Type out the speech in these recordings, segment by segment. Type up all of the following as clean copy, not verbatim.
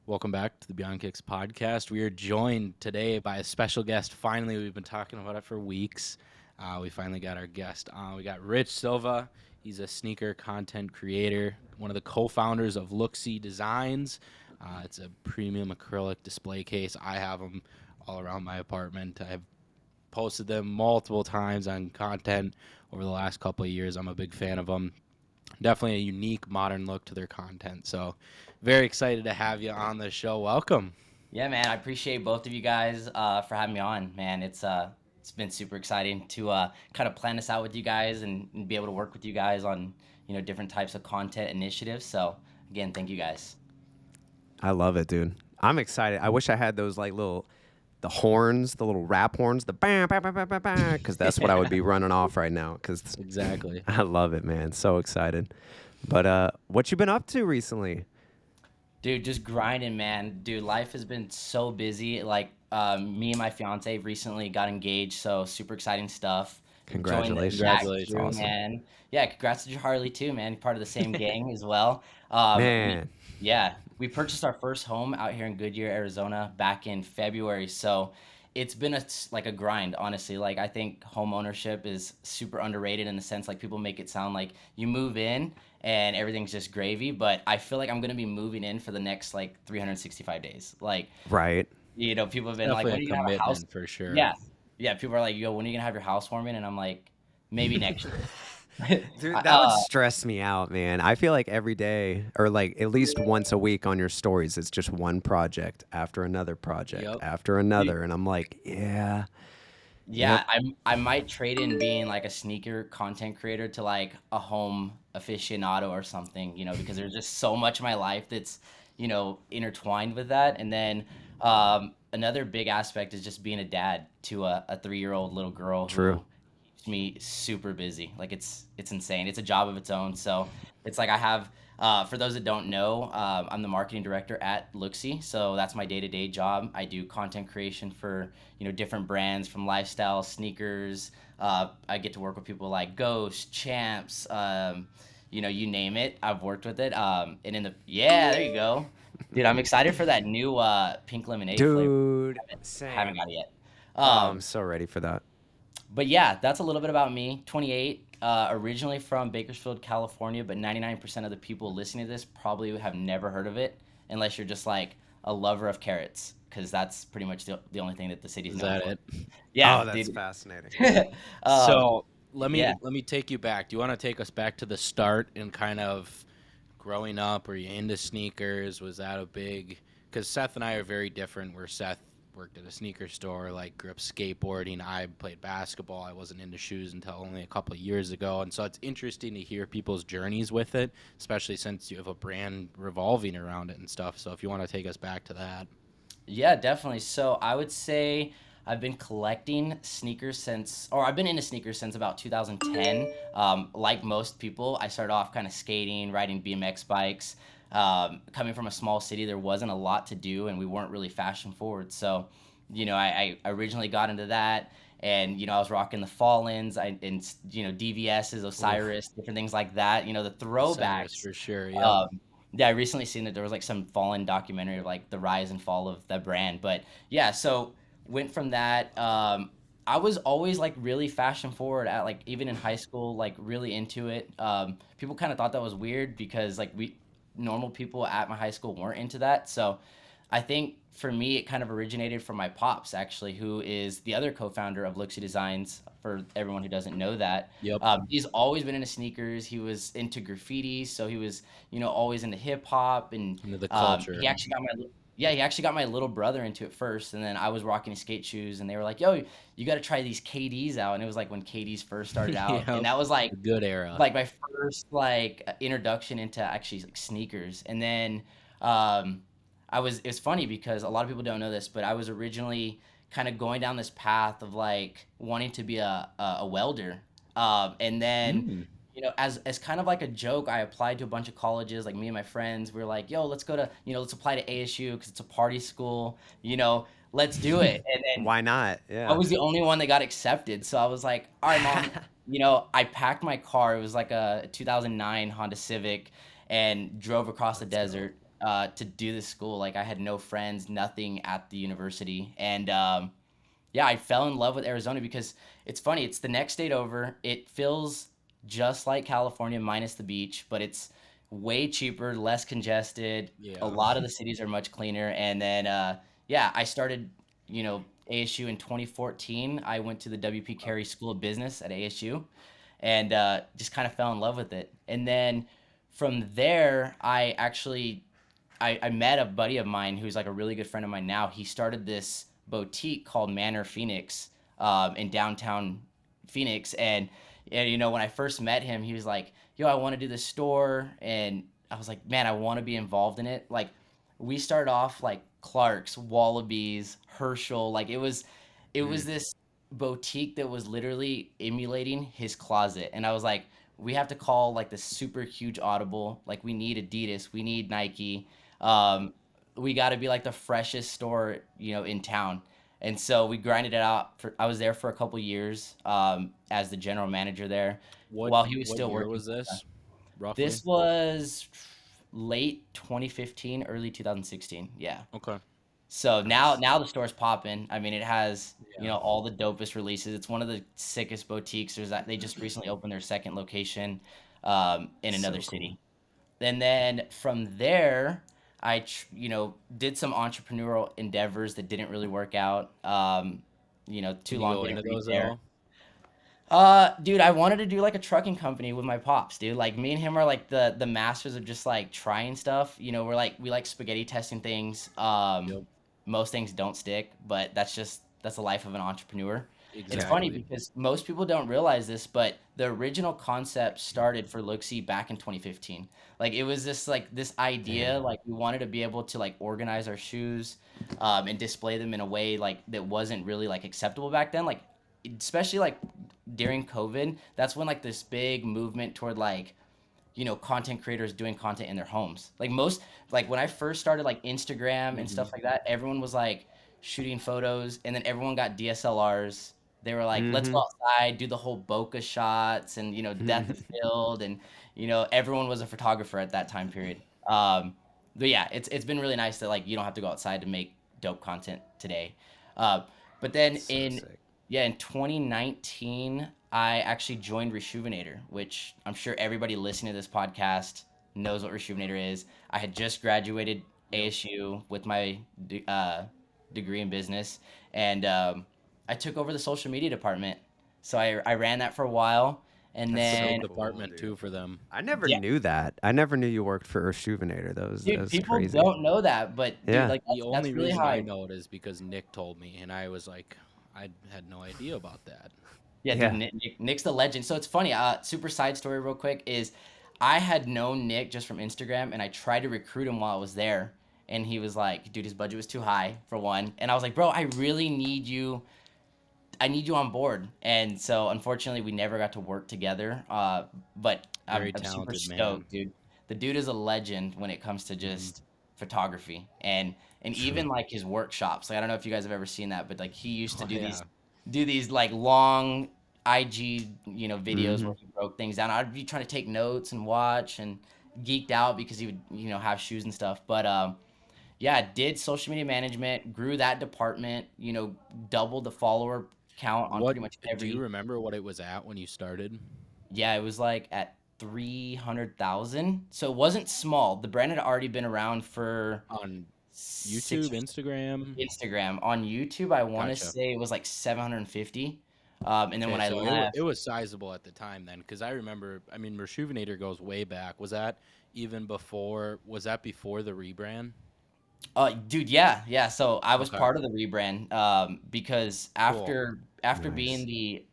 Welcome back to the Beyond Kicks podcast. We are joined today by a special guest. Finally, we've been talking about it for weeks. We finally got our guest on. We got Rich Silva. He's a sneaker content creator, one of the co-founders of Looksee Designs. It's a premium acrylic display case. I have them all around my apartment. I've posted them multiple times on content over the last couple of years. I'm a big fan of them. Definitely a unique modern look to their content. So very excited to have you on the show. Welcome. Yeah, man, I appreciate both of you guys for having me on. Man, it's been super exciting to kind of plan this out with you guys and be able to work with you guys on different types of content initiatives. So again, thank you guys. I love it, dude. I'm excited. I wish I had those the horns, the little rap horns, the bam, bam, bam, bam, bam, bam, because that's what I would be running off right now. Because Exactly. I love it, man. So excited. But what you been up to recently? Dude, just grinding, man. Dude, life has been so busy. Like, me and my fiance recently got engaged, so super exciting stuff. Joined the Congratulations. exact Congratulations. crew, Awesome. man. Yeah, congrats to Charlie too, man. Part of the same gang as well. We, Man, yeah, we purchased our first home out here in Goodyear, Arizona, back in February. So it's been like a grind, honestly. Like I think home ownership is super underrated in the sense like people make it sound like you move in and everything's just gravy, but I feel like I'm gonna be moving in for the next like 365 days. Like, right. people have It's been like, when definitely are a you gonna have a house? commitment for sure. Yeah. Yeah, people are like, yo, when are you gonna have your housewarming? And I'm like, maybe next year. Dude, that would uh, stress me out, man. I feel like every day or like at least once a week on your stories, it's just one project after another project Yep. after another. And I'm like, yeah, yep, yeah, I might trade in being like a sneaker content creator to like a home aficionado or something, because there's just so much of my life that's, intertwined with that. And then another big aspect is just being a dad to a 3-year-old little girl true. who keeps me super busy. Like it's insane. It's a job of its own. So it's like I have for those that don't know, I'm the marketing director at Looksee. So that's my day-to-day job. I do content creation for different brands from lifestyle, sneakers. I get to work with people like Ghost, Champs, you name it. I've worked with it. And yeah, there you go, dude. I'm excited for that new pink lemonade flavor. Dude, Haven't same. got it yet. Oh, Um, I'm so ready for that. but yeah, that's a little bit about me. 28, originally from Bakersfield, California, but 99% of the people listening to this probably have never heard of it unless you're just like a lover of carrots, because that's pretty much the only thing that the city's Is known that for. it? Yeah, Oh, that's dude. fascinating. um, So let yeah. me let me take you back. Do you want to take us back to the start and kind of growing up? Were you into sneakers? Was that a big? Because Seth and I are very different. Where Seth worked at a sneaker store, like grew up skateboarding. I played basketball. I wasn't into shoes until only a couple of years ago, and so it's interesting to hear people's journeys with it, especially since you have a brand revolving around it and stuff. So if you want to take us back to that. Yeah, definitely. So I would say I've been collecting sneakers or I've been into sneakers since about 2010. Like most people, I started off kind of skating, riding BMX bikes. Coming from a small city, there wasn't a lot to do, and we weren't really fashion forward. So, I originally got into that, and I was rocking the Fallens, and DVS's, Oof, Osiris, different things like that. The Osiris throwbacks. for sure. Yep. Um, yeah, I recently seen that there was like some Fallen documentary of like the rise and fall of that brand. But yeah, so went from that. I was always like really fashion forward at like even in high school, like really into it. People kind of thought that was weird because like we normal people at my high school weren't into that. So I think for me, it kind of originated from my pops, actually, who is the other co-founder of Looksee Designs. For everyone who doesn't know that, Yep. he's always been into sneakers. He was into graffiti, so he was, always into hip hop, and Into the he culture. actually got yeah, he actually got my little brother into it first, and then I was rocking his skate shoes, and they were like, "Yo, you got to try these KDs out," and it was like when KDs first started out, and Yep. that was The good era. like my first like introduction into actually like sneakers. And then um it's funny because a lot of people don't know this, but I was originally kind of going down this path of like wanting to be a welder. And then Mm. as kind of like a joke, I applied to a bunch of colleges. Like me and my friends, we were like, "Yo, let's go to let's apply to ASU because it's a party school. Let's do it." And then Why not? I Yeah. was the only one that got accepted. So I was like, all right, mom, I packed my car. It was like a 2009 Honda Civic and drove across the Let's go. desert. to do this school. Like I had no friends, nothing at the university, and yeah, I fell in love with Arizona because it's funny. It's the next state over. It feels just like California minus the beach, but it's way cheaper, less congested. A Yeah. lot of the cities are much cleaner. And then, yeah, I started, ASU in 2014. I went to the WP Carey School of Business at ASU and just kind of fell in love with it. And then from there, I met a buddy of mine who's like a really good friend of mine now. He started this boutique called Manor Phoenix in downtown Phoenix. And, when I first met him, he was like, yo, I want to do this store. And I was like, man, I want to be involved in it. Like, we started off like Clark's, Wallabies, Herschel. Like, it was this boutique that was literally emulating his closet. And I was like, we have to call like the super huge audible. Like, we need Adidas, we need Nike. Um, we got to be like the freshest store, in town. And so we grinded it out. I was there for a couple years as the general manager there What while he was what still year working. was this, roughly? This was late 2015, early 2016. Yeah. Okay. So now Nice. now the store's popping. I mean, it has, Yeah. all the dopest releases. It's one of the sickest boutiques. They just recently opened their second location in another So cool. city. And then from there, did some entrepreneurial endeavors that didn't really work out. Too Can you long go didn't into read those at there. all? Dude, I wanted to do like a trucking company with my pops, dude. Like me and him are like the masters of just like trying stuff. We like spaghetti testing things. Yep. Most things don't stick, but that's the life of an entrepreneur. It's funny Exactly. because most people don't realize this, but the original concept started for Looksee back in 2015. Like it was this idea, Damn. like we wanted to be able to like organize our shoes, and display them in a way like that wasn't really like acceptable back then. Like especially like during COVID, that's when like this big movement toward like content creators doing content in their homes. Like when I first started like Instagram and Hmm. stuff like that, everyone was like shooting photos, and then everyone got DSLRs. They were like, let's Mm-hmm. go outside, do the whole bokeh shots, and depth of field, and everyone was a photographer at that time period. But yeah, it's been really nice that like you don't have to go outside to make dope content today. Uh, but then So sick. in 2019, I actually joined Reshoevnator, which I'm sure everybody listening to this podcast knows what Reshoevnator is. I had just graduated Yep. ASU with my degree in business, and I took over the social media department. So I ran that for a while, and That's so Big then cool, department too dude. for them. I never yeah, knew that. I never knew you worked for Rejuvenator. That dude, was people crazy. don't know that, but dude, Yeah. like The that's only really reason how I I. know it is because Nick told me, and I was like, I had no idea about that. Yeah, dude, Yeah. Nick's the legend. So it's funny. Super side story, real quick, is I had known Nick just from Instagram, and I tried to recruit him while I was there, and he was like, "Dude, his budget was too high for one," and I was like, "Bro, I really need you. I need you on board." And so, unfortunately, we never got to work together. But I'm, Very I'm super talented man. stoked, dude. The dude is a legend when it comes to Hmm. just photography and even like his workshops. Like I don't know if you guys have ever seen that, but like he used to Oh yeah. do these like long IG, videos Mm-hmm. where he broke things down. I'd be trying to take notes and watch and geeked out because he would, have shoes and stuff. But yeah, did social media management, grew that department, doubled the follower count on What pretty much do you every. remember what it was at when you started Yeah, it was like at 300,000. So it wasn't small. The brand had already been around for on six YouTube, or Instagram? Instagram. On YouTube, I want to Gotcha. say it was like 750. And then Okay, when I so left, it was sizable at the time then, because I remember. I mean, Rejuvenator goes way back. Was that even before? Was that before the rebrand? dude, yeah, yeah. So I was Okay, part of the rebrand because cool. after being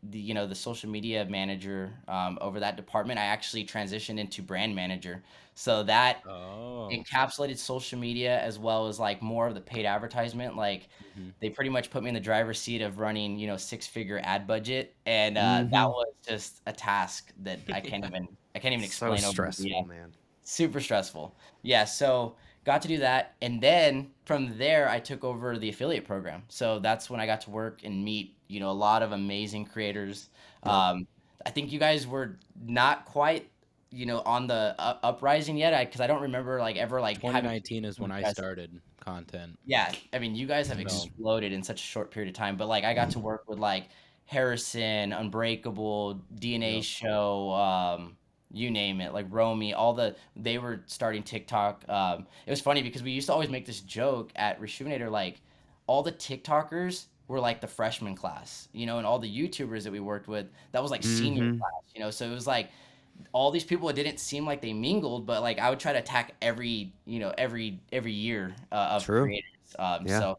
Nice. the social media manager over that department, I actually transitioned into brand manager. So that Oh. encapsulated social media as well as like more of the paid advertisement. Like Hmm. they pretty much put me in the driver's seat of running, six-figure ad budget, and that Mm-hmm. was just a task that I can't even So explain over stressful, man. super stressful. Yeah, so got to do that, and then from there I took over the affiliate program. So that's when I got to work and meet, a lot of amazing creators. Yep. I think you guys were not quite, on the uprising yet. Because I don't remember like ever like having 2019 is when I started content. yeah, I mean, you guys have So exploded in such a short period of time, but like I got to work with like Harrison, Unbreakable, DNA yep. Show, you name it, like Romy, they were starting TikTok. It was funny because we used to always make this joke at Rejuvenator, like all the TikTokers were like the freshman class, and all the YouTubers that we worked with, that was like senior Mm-hmm. class. So it was like all these people, it didn't seem like they mingled, but like I would try to attack every year of True. creators. Yeah. So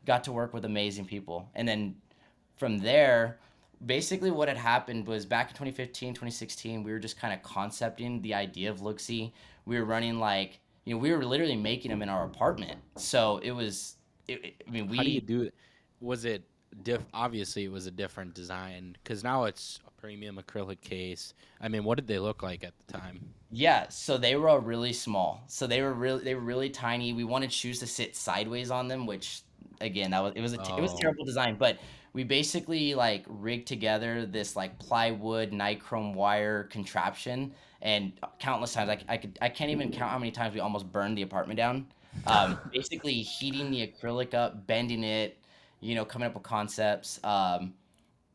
got to work with amazing people, and then from there, basically what had happened was back in 2015, 2016, we were just kind of concepting the idea of Looksee. We were running like we were literally making them in our apartment. So it was, I mean, how do you do it? Was it obviously it was a different design because now it's a premium acrylic case. I mean, what did they look like at the time? Yeah, so they were all really small. So they were really tiny. We wanted shoes to sit sideways on them, which again, it was a Oh, terrible design, but we basically like rigged together this like plywood nichrome wire contraption, and countless times I can't even count how many times we almost burned the apartment down. Basically heating the acrylic up, bending it, coming up with concepts.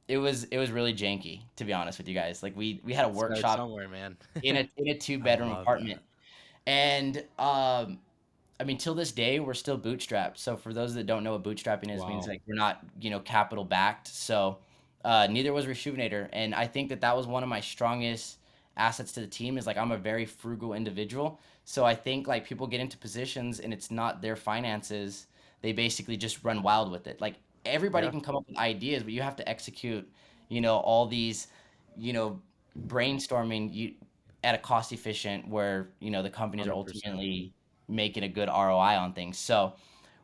It was really janky, to be honest with you guys. Like we had a start workshop somewhere, man. in a two I bedroom love apartment. that. And I mean, till this day, we're still bootstrapped. So for those that don't know what bootstrapping is, means Wow. like we're not capital backed. So neither was Rejuvenator, and I think that that was one of my strongest assets to the team. Is like I'm a very frugal individual. So I think like people get into positions and it's not their finances. They basically just run wild with it. Like everybody Yeah. can come up with ideas, but you have to execute. All these, you know, brainstorming. At a cost efficient where the companies are 100%. ultimately making a good ROI on things. So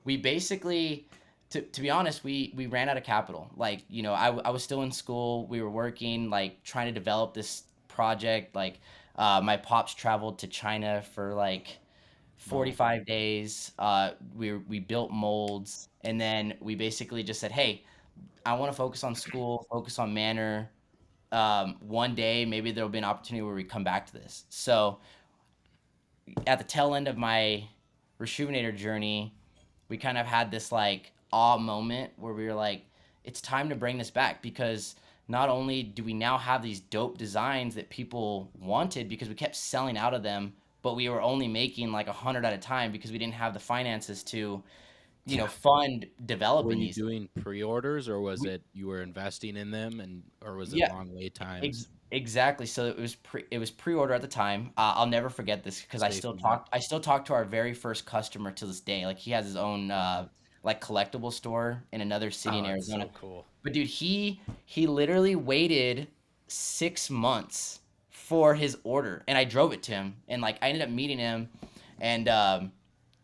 we basically, to be honest, we ran out of capital. Like I was still in school. We were working like trying to develop this project. Like my pops traveled to China for like Wow. 45 days. We built molds, and then we basically just said, hey, I want to focus on school, focus on manner. One day maybe there'll be an opportunity where we come back to this. So at the tail end of my Rejuvenator journey, we kind of had this like awe moment where we were like, it's time to bring this back, because not only do we now have these dope designs that people wanted because we kept selling out of them, but we were only making like 100 at a time because we didn't have the finances to, Yeah. fund Were developing you these. doing pre-orders or was We, it you were investing in them or was it yeah, long wait times? Exactly. So it was pre-order at the time. I'll never forget this because I still Safety net. talk I still talk to our very first customer to this day. Like he has his own like collectible store in another city Oh, in that's Arizona. so cool. But dude, he literally waited 6 months for his order, and I drove it to him, and like I ended up meeting him, and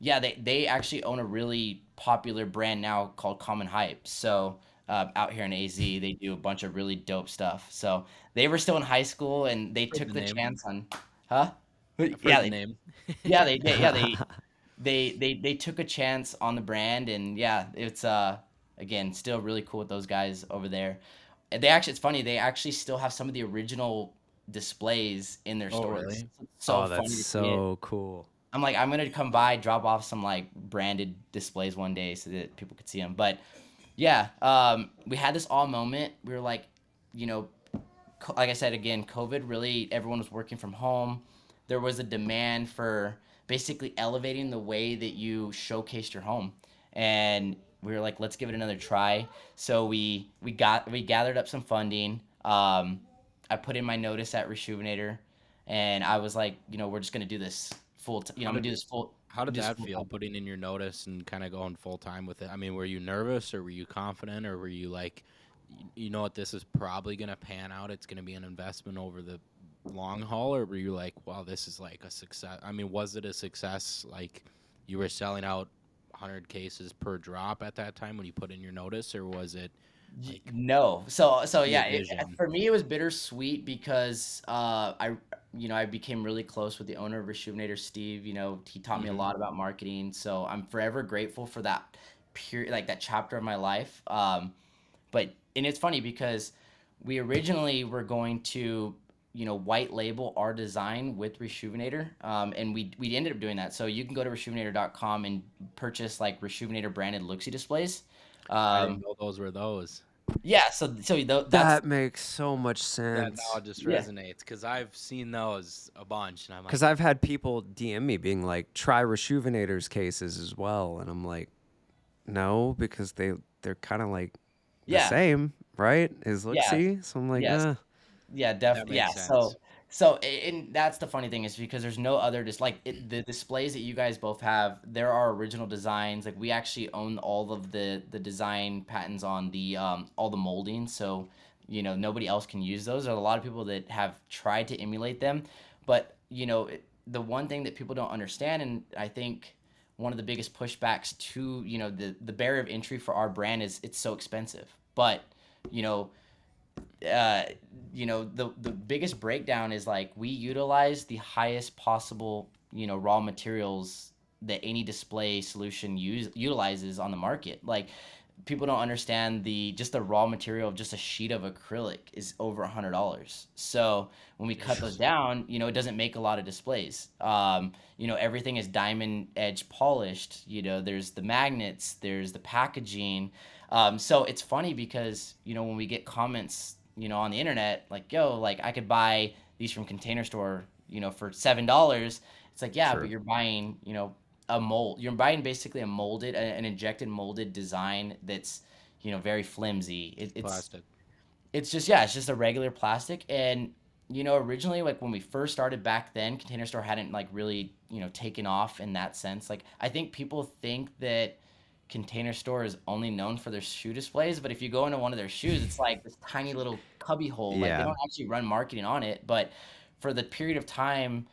yeah, they actually own a really popular brand now called Common Hype. So out here in AZ, they do a bunch of really dope stuff. So they were still in high school, and they I've heard took the the name. chance on, huh? I've heard Yeah, the name. yeah, they did. Yeah, they took a chance on the brand, and yeah, it's again still really cool with those guys over there. And it's funny, they actually still have some of the original displays in their Oh, stores. really? It's so Oh, that's funny to see it. so cool. I'm gonna come by, drop off some like branded displays one day so that people could see them. But yeah, we had this all moment. We were like, you know, like I said again, COVID really, everyone was working from home. There was a demand for basically elevating the way that you showcased your home, and we were like, let's give it another try. So we gathered up some funding. I put in my notice at Rejuvenator, and I was like, we're just gonna do this How I'm gonna did do this how did do this that full feel time. putting in your notice and kind of going full time with it? I mean, were you nervous or were you confident or were you like you know what, this is probably going to pan out. It's going to be an investment over the long haul or were you like, wow, this is like a success? I mean, was it a success like you were selling out 100 cases per drop at that time when you put in your notice or was it like No. So the yeah, vision? for me it was bittersweet because I became really close with the owner of Rejuvenator, Steve. He taught me a Mhm. lot about marketing, so I'm forever grateful for that period, like that chapter of my life. But and it's funny because we originally were going to white label our design with Rejuvenator. And we ended up doing that. So you can go to rejuvenator.com and purchase like Rejuvenator branded Looksee displays. I didn't Um, know those were those. yeah, that's That makes so much That now sense. it just yeah. resonates because I've seen those a bunch, and I'm like, Because I've had people DM me being like, try Rejuvenator's cases as well. And I'm like, no, because they're kind of like the Yeah. same, right? Is Yeah. Looksee? So I'm like, Yes. Yeah, that yeah. makes sense. And that's the funny thing is because there's no other just like the displays that you guys both have. There are original designs. Like we actually own all of the design patents on the all the molding. So nobody else can use those. There are a lot of people that have tried to emulate them, but the one thing that people don't understand, and I think one of the biggest pushbacks to the barrier of entry for our brand is it's so expensive. But you know uh, the biggest breakdown is like we utilize the highest possible raw materials that any display solution utilizes on the market. Like people don't understand the raw material of just a sheet of acrylic is over $100. So when we cut those down, it doesn't make a lot of displays. Everything is diamond edge polished. There's the magnets, there's the packaging. So it's funny because when we get comments on the internet like, yo, like I could buy these from Container Store for $7. It's like, yeah, but sure. you're buying a mold. You're buying basically an injected molded design that's very flimsy. Plastic. It's just, yeah, it's just a regular plastic. And originally, like when we first started back then, Container Store hadn't like really taken off in that sense. Like I think people think that Container Store is only known for their shoe displays, but if you go into one of their shoes, it's like this tiny little cubby hole. Like they Yeah. don't actually run marketing on it. But for the period of time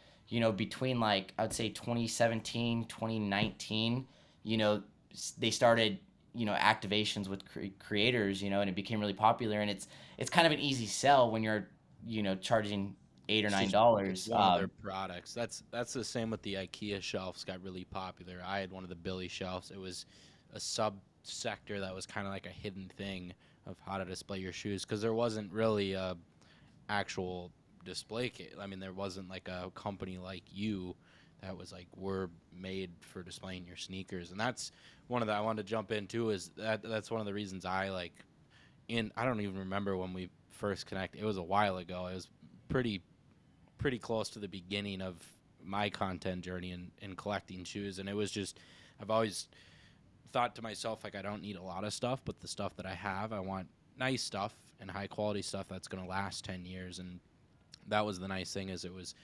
between like I would say 2017, 2019, they started activations with creators, and it became really popular. And it's kind of an easy sell when you're charging $8 or It's nine just it's dollars. one of their products. That's the same with the IKEA shelves. Got really popular. I had one of the Billy shelves. It was a subsector that was kind of like a hidden thing of how to display your shoes because there wasn't really a actual display case. I mean, there wasn't like a company like you that was like we're made for displaying your sneakers, and that's one of the I wanted to jump into is that's one of the reasons I like. I don't even remember when we first connected. It was a while ago. It was pretty pretty close to the beginning of my content journey in collecting shoes, and it was just I've always thought to myself like I don't need a lot of stuff, but the stuff that I have, I want nice stuff and high quality stuff that's going to last 10 years. And that was the nice thing is it was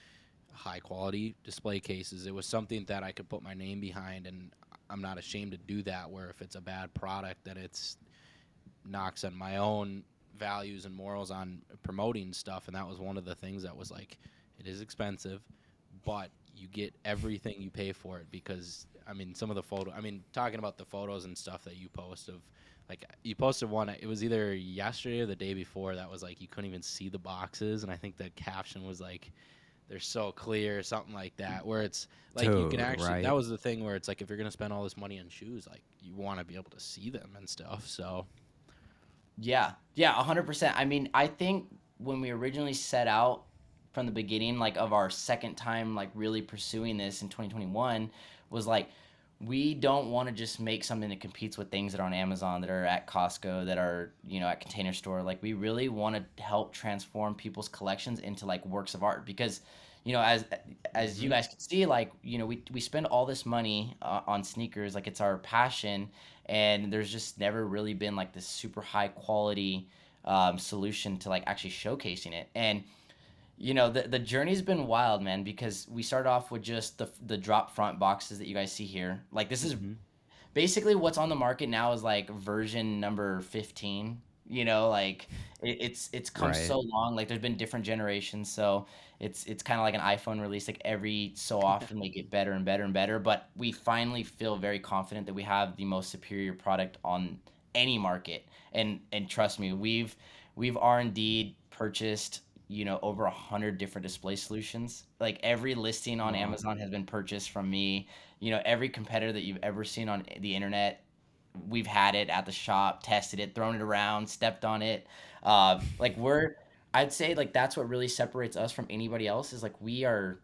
high quality display cases. It was something that I could put my name behind, and I'm not ashamed to do that, where if it's a bad product that it's knocks on my own values and morals on promoting stuff. And that was one of the things that was like it is expensive, but you get everything you pay for it because I mean some of the talking about the photos and stuff that you post of like you posted one, it was either yesterday or the day before, that was like you couldn't even see the boxes, and I think the caption was like they're so clear or something like that, where it's like you can Dude, actually right. that was the thing where it's like if you're going to spend all this money on shoes, like you want to be able to see them and stuff. So Yeah, yeah, 100%. I mean, I think when we originally set out from the beginning, like of our second time, like really pursuing this in 2021, was like we don't want to just make something that competes with things that are on Amazon, that are at Costco, that are at Container Store. Like we really want to help transform people's collections into like works of art because as you hmm guys can see, like we spend all this money on sneakers, like it's our passion, and there's just never really been like this super high quality solution to like actually showcasing it. And the journey's been wild, man, because we started off with just the drop front boxes that you guys see here. Like this is hmm basically what's on the market now is like version number 15. Like it's come Right. so long. Like there's been different generations, so it's kind of like an iPhone release. Like every so often they get better and better and better. But we finally feel very confident that we have the most superior product on any market. And trust me, we've R&D purchased over 100 different display solutions. Like every listing on Wow. Amazon has been purchased from me. Every competitor that you've ever seen on the internet, we've had it at the shop, tested it, thrown it around, stepped on it. Like I'd say like that's what really separates us from anybody else is like we are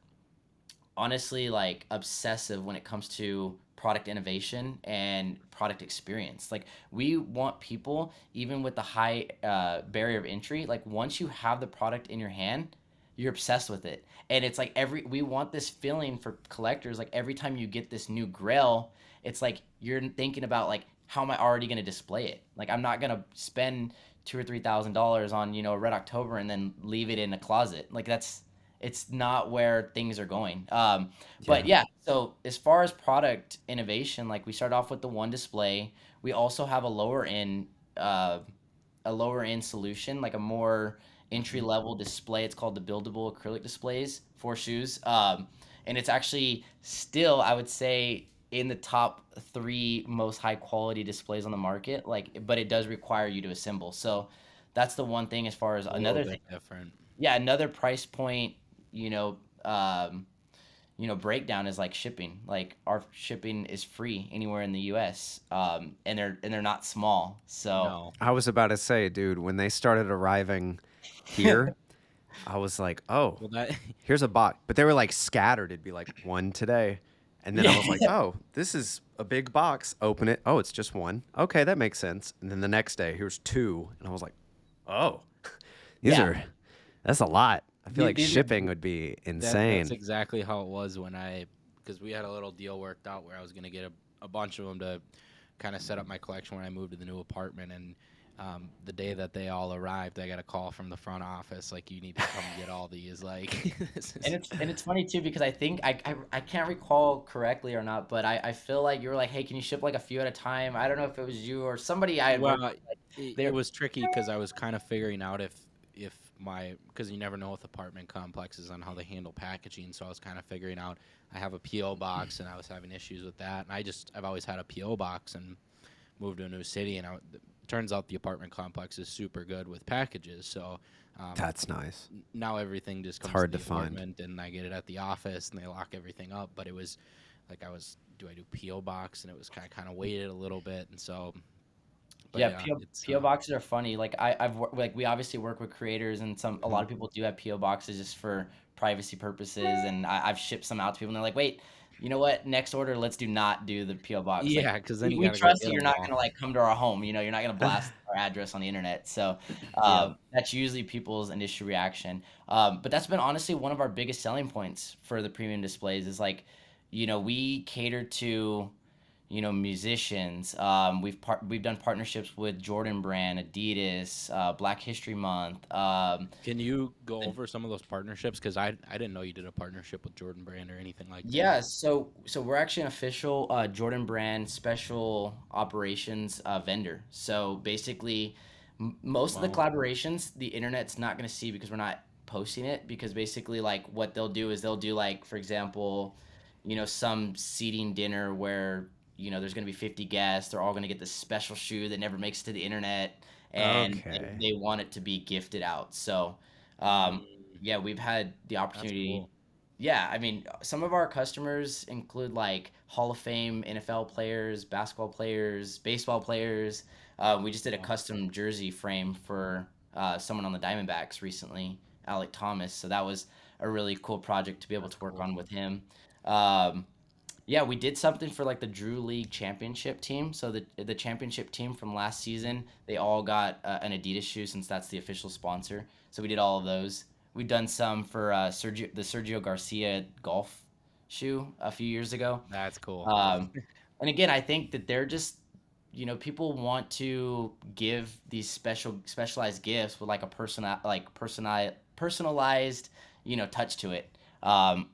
honestly like obsessive when it comes to product innovation and product experience. Like we want people, even with the high barrier of entry, like once you have the product in your hand, you're obsessed with it. And it's like we want this feeling for collectors. Like every time you get this new grail, it's like you're thinking about like how am I already going to display it? Like I'm not going to spend $2,000 or $3,000 on a Red October and then leave it in a closet. Like it's not where things are going. But Yeah. yeah, so as far as product innovation, like we start off with the one display. We also have uh, a lower end solution, like a more entry Mhm. level display. It's called the buildable acrylic displays for shoes. And it's actually still, I would say, in the top three most high quality displays on the market. Like, but it does require you to assemble. So that's the one thing as far as A little another thing. bit different. Yeah, another price point, you know, um, breakdown is like shipping. Like our shipping is free anywhere in the U.S. And they're not small. So No. I was about to say, dude, when they started arriving here, I was like, oh, Well, that here's a box. But they were like scattered. It'd be like one today. And then I yeah, was like, oh, this is a big box. Open it. Oh, it's just one. Okay, that makes sense. And then the next day, here's two. And I was like, oh, these yeah. are, that's a lot. I feel like These are shipping would be that's insane. exactly how it was when because we had a little deal worked out where I was gonna get a bunch of them to kind of set up my collection when I moved to the new apartment. And the day that they all arrived, I got a call from the front office like, "You need to come get all these." Like, this and is it's funny too because I think I can't recall correctly or not, but I feel like you were like, hey, can you ship like a few at a time? I don't know if it was you or somebody I had worked well, with. Like, it they're was tricky because I was kind of figuring out if my because you never know with apartment complexes on how they handle packaging. So I was kind of figuring out. I have a PO box, and I was having issues with that. And I've always had a PO box, and moved to a new city, and turns out the apartment complex is super good with packages. So um, That's nice. now everything just It's comes to hard the to find. apartment, and I get it at the office, and they lock everything up. But it was like do I do PO box, and it was kind of waited a little bit, and so. But Yeah, yeah, it's PO boxes are funny. Like like we obviously work with creators, and a lot Hmm. of people do have PO boxes just for privacy purposes. And I've shipped some out to people, and they're like, "Wait, you know what? Next order, let's do not do the PO box. Like yeah, because then you we got to go trust get that you're them not all. gonna like come to our home. You're not gonna blast our address on the internet. So Yep. that's usually people's initial reaction. But that's been honestly one of our biggest selling points for the premium displays is like, we cater to musicians. We've done partnerships with Jordan Brand, Adidas, Black History Month. Can you go The- over some of those partnerships? Because I didn't know you did a partnership with Jordan Brand or anything like that. yeah, so we're actually an official Jordan Brand special operations vendor. So basically, most of the Wow. collaborations the internet's not going to see because we're not posting it. Because basically, like what they'll do is they'll do like, for example, some seating dinner where there's going to be 50 guests. They're all going to get this special shoe that never makes it to the internet, and Okay. they want it to be gifted out. So, Mm, yeah, we've had the that's opportunity. cool. Yeah, I mean, some of our customers include like Hall of Fame NFL players, basketball players, baseball players. We just did a Wow. custom jersey frame for someone on the Diamondbacks recently, Alec Thomas. So that was a really cool project to be able That's to work cool. on with him. Um, yeah, we did something for like the Drew League championship team. So the championship team from last season, they all got an Adidas shoe since that's the official sponsor. So we did all of those. We've done some for the Sergio Garcia golf shoe a few years ago. That's cool. Um, and again, I think that they're just people want to give these specialized gifts with like a personalized touch to it.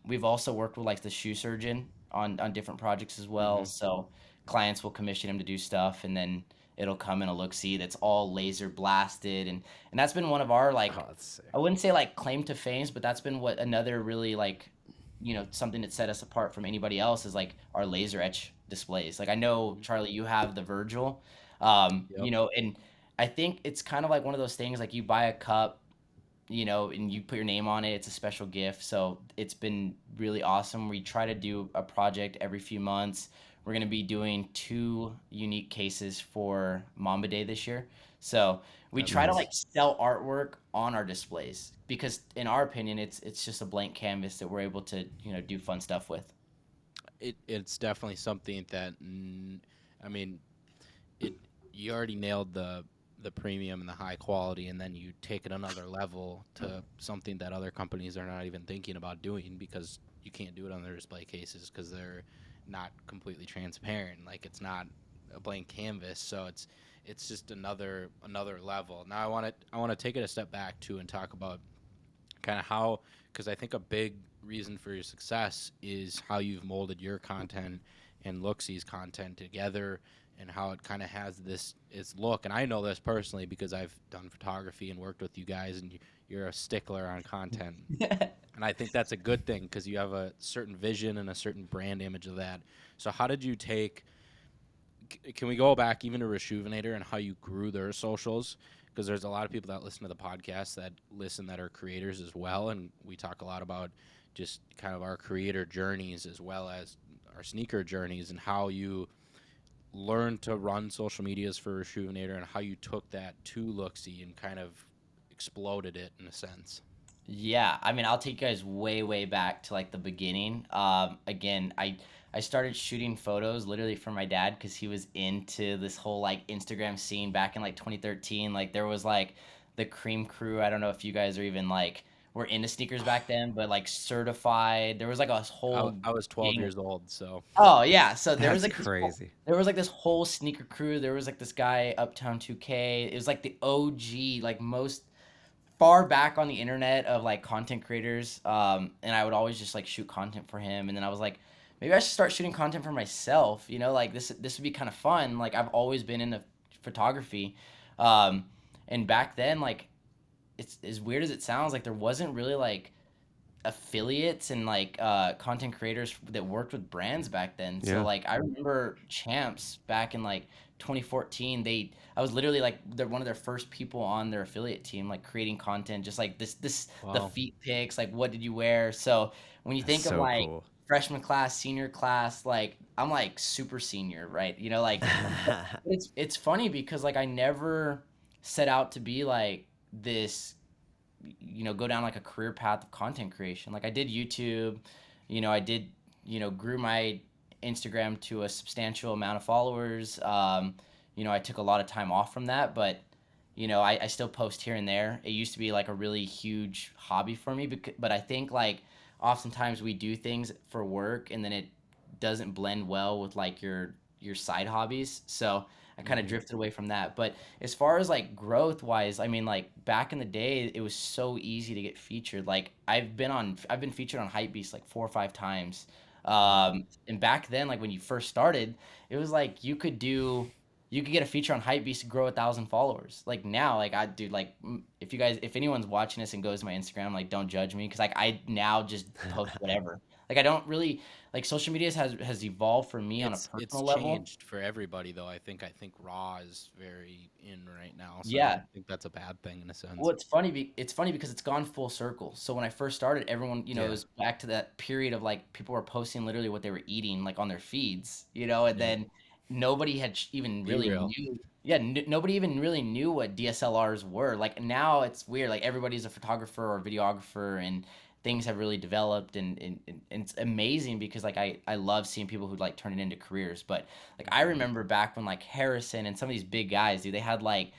We've also worked with like the shoe surgeon on different projects as well. Hmm. So clients will commission him to do stuff, and then it'll come in a Looksee that's all laser blasted, and that's been one of our like Oh, that's sick. I wouldn't say like claim to fame, but that's been what another really like something that set us apart from anybody else is like our laser etch displays. Like I know Charlie, you have the Virgil, Yep. and I think it's kind of like one of those things like you buy a cup, and you put your name on it. It's a special gift. So it's been really awesome. We try to do a project every few months. We're going to be doing two unique cases for Mamba Day this year. So we That's try to Nice. like sell artwork on our displays because in our opinion it's just a blank canvas that we're able to, do fun stuff with. It's definitely something that I mean, it you already nailed the premium and the high quality, and then you take it another level to something that other companies are not even thinking about doing because you can't do it on their display cases because they're not completely transparent. Like it's not a blank canvas, so it's just another level. Now I want to take it a step back too and talk about kind of how, because I think a big reason for your success is how you've molded your content and Looksee's content together, and how it kind of has this its look. And I know this personally because I've done photography and worked with you guys, and you're a stickler on content. And I think that's a good thing because you have a certain vision and a certain brand image of that. So how did you take? Can we go back even to Rejuvenator and how you grew their socials? Because there's a lot of people that listen to the podcast that are creators as well, and we talk a lot about just kind of our creator journeys as well as our sneaker journeys and how you learned to run social medias for Rejuvenator and how you took that to Looksee and kind of exploded it in a sense. Yeah, I mean, I'll take you guys way, way back to like the beginning. Again, I started shooting photos literally for my dad because he was into this whole like Instagram scene back in like 2013. Like there was like the Cream Crew. I don't know if you guys are even like were into sneakers back then, but like certified. There was like a I, whole I was 12 gang. years old, so Oh yeah, so there was That's like crazy. there was like this whole sneaker crew. There was like this guy Uptown 2K. It was like the OG, like most far back on the internet of like content creators, and I would always just like shoot content for him, and then I was like, maybe I should start shooting content for myself, like this would be kind of fun. Like I've always been into photography, um, and back then, like, it's as weird as it sounds, like there wasn't really like affiliates and like content creators that worked with brands back then. So Yeah. like I remember Champs back in like 2014. I was literally like they're one of their first people on their affiliate team, like creating content, just like this the wow. feet pics, like what did you wear? So when you That's think of so like cool. freshman class, senior class, like I'm like super senior, right? Like it's funny because like I never set out to be like this, go down like a career path of content creation. Like I did YouTube, I did, grew my Instagram to a substantial amount of followers. I took a lot of time off from that, but I still post here and there. It used to be like a really huge hobby for me, but I think like oftentimes we do things for work and then it doesn't blend well with like your side hobbies. So I kind of Hmm. drifted away from that. But as far as like growth wise, I mean like back in the day it was so easy to get featured. Like I've been featured on Hypebeast like 4 or 5 times. Wow. And back then like when you first started, it was like you could get a feature on Hypebeast and grow 1,000 followers. Like now, like I dude, like if anyone's watching this and goes to my Instagram, like don't judge me because like I now just post whatever. Like I don't really like social media has evolved for me on a It's personal level. changed for everybody though. I think raw is very in right now, so I Yeah. don't think that's a bad thing in a sense. Well, it's funny because it's gone full circle. So when I first started, everyone, it Yeah. was back to that period of like people were posting literally what they were eating like on their feeds, and Yep. then nobody had even Be really real. knew. Yeah, nobody even really knew what DSLRs were. Like now it's weird. Like everybody's a photographer or videographer and things have really developed and it's amazing because like I love seeing people who like turn it into careers. But like I Hmm. remember back when like Harrison and some of these big guys, dude, they had like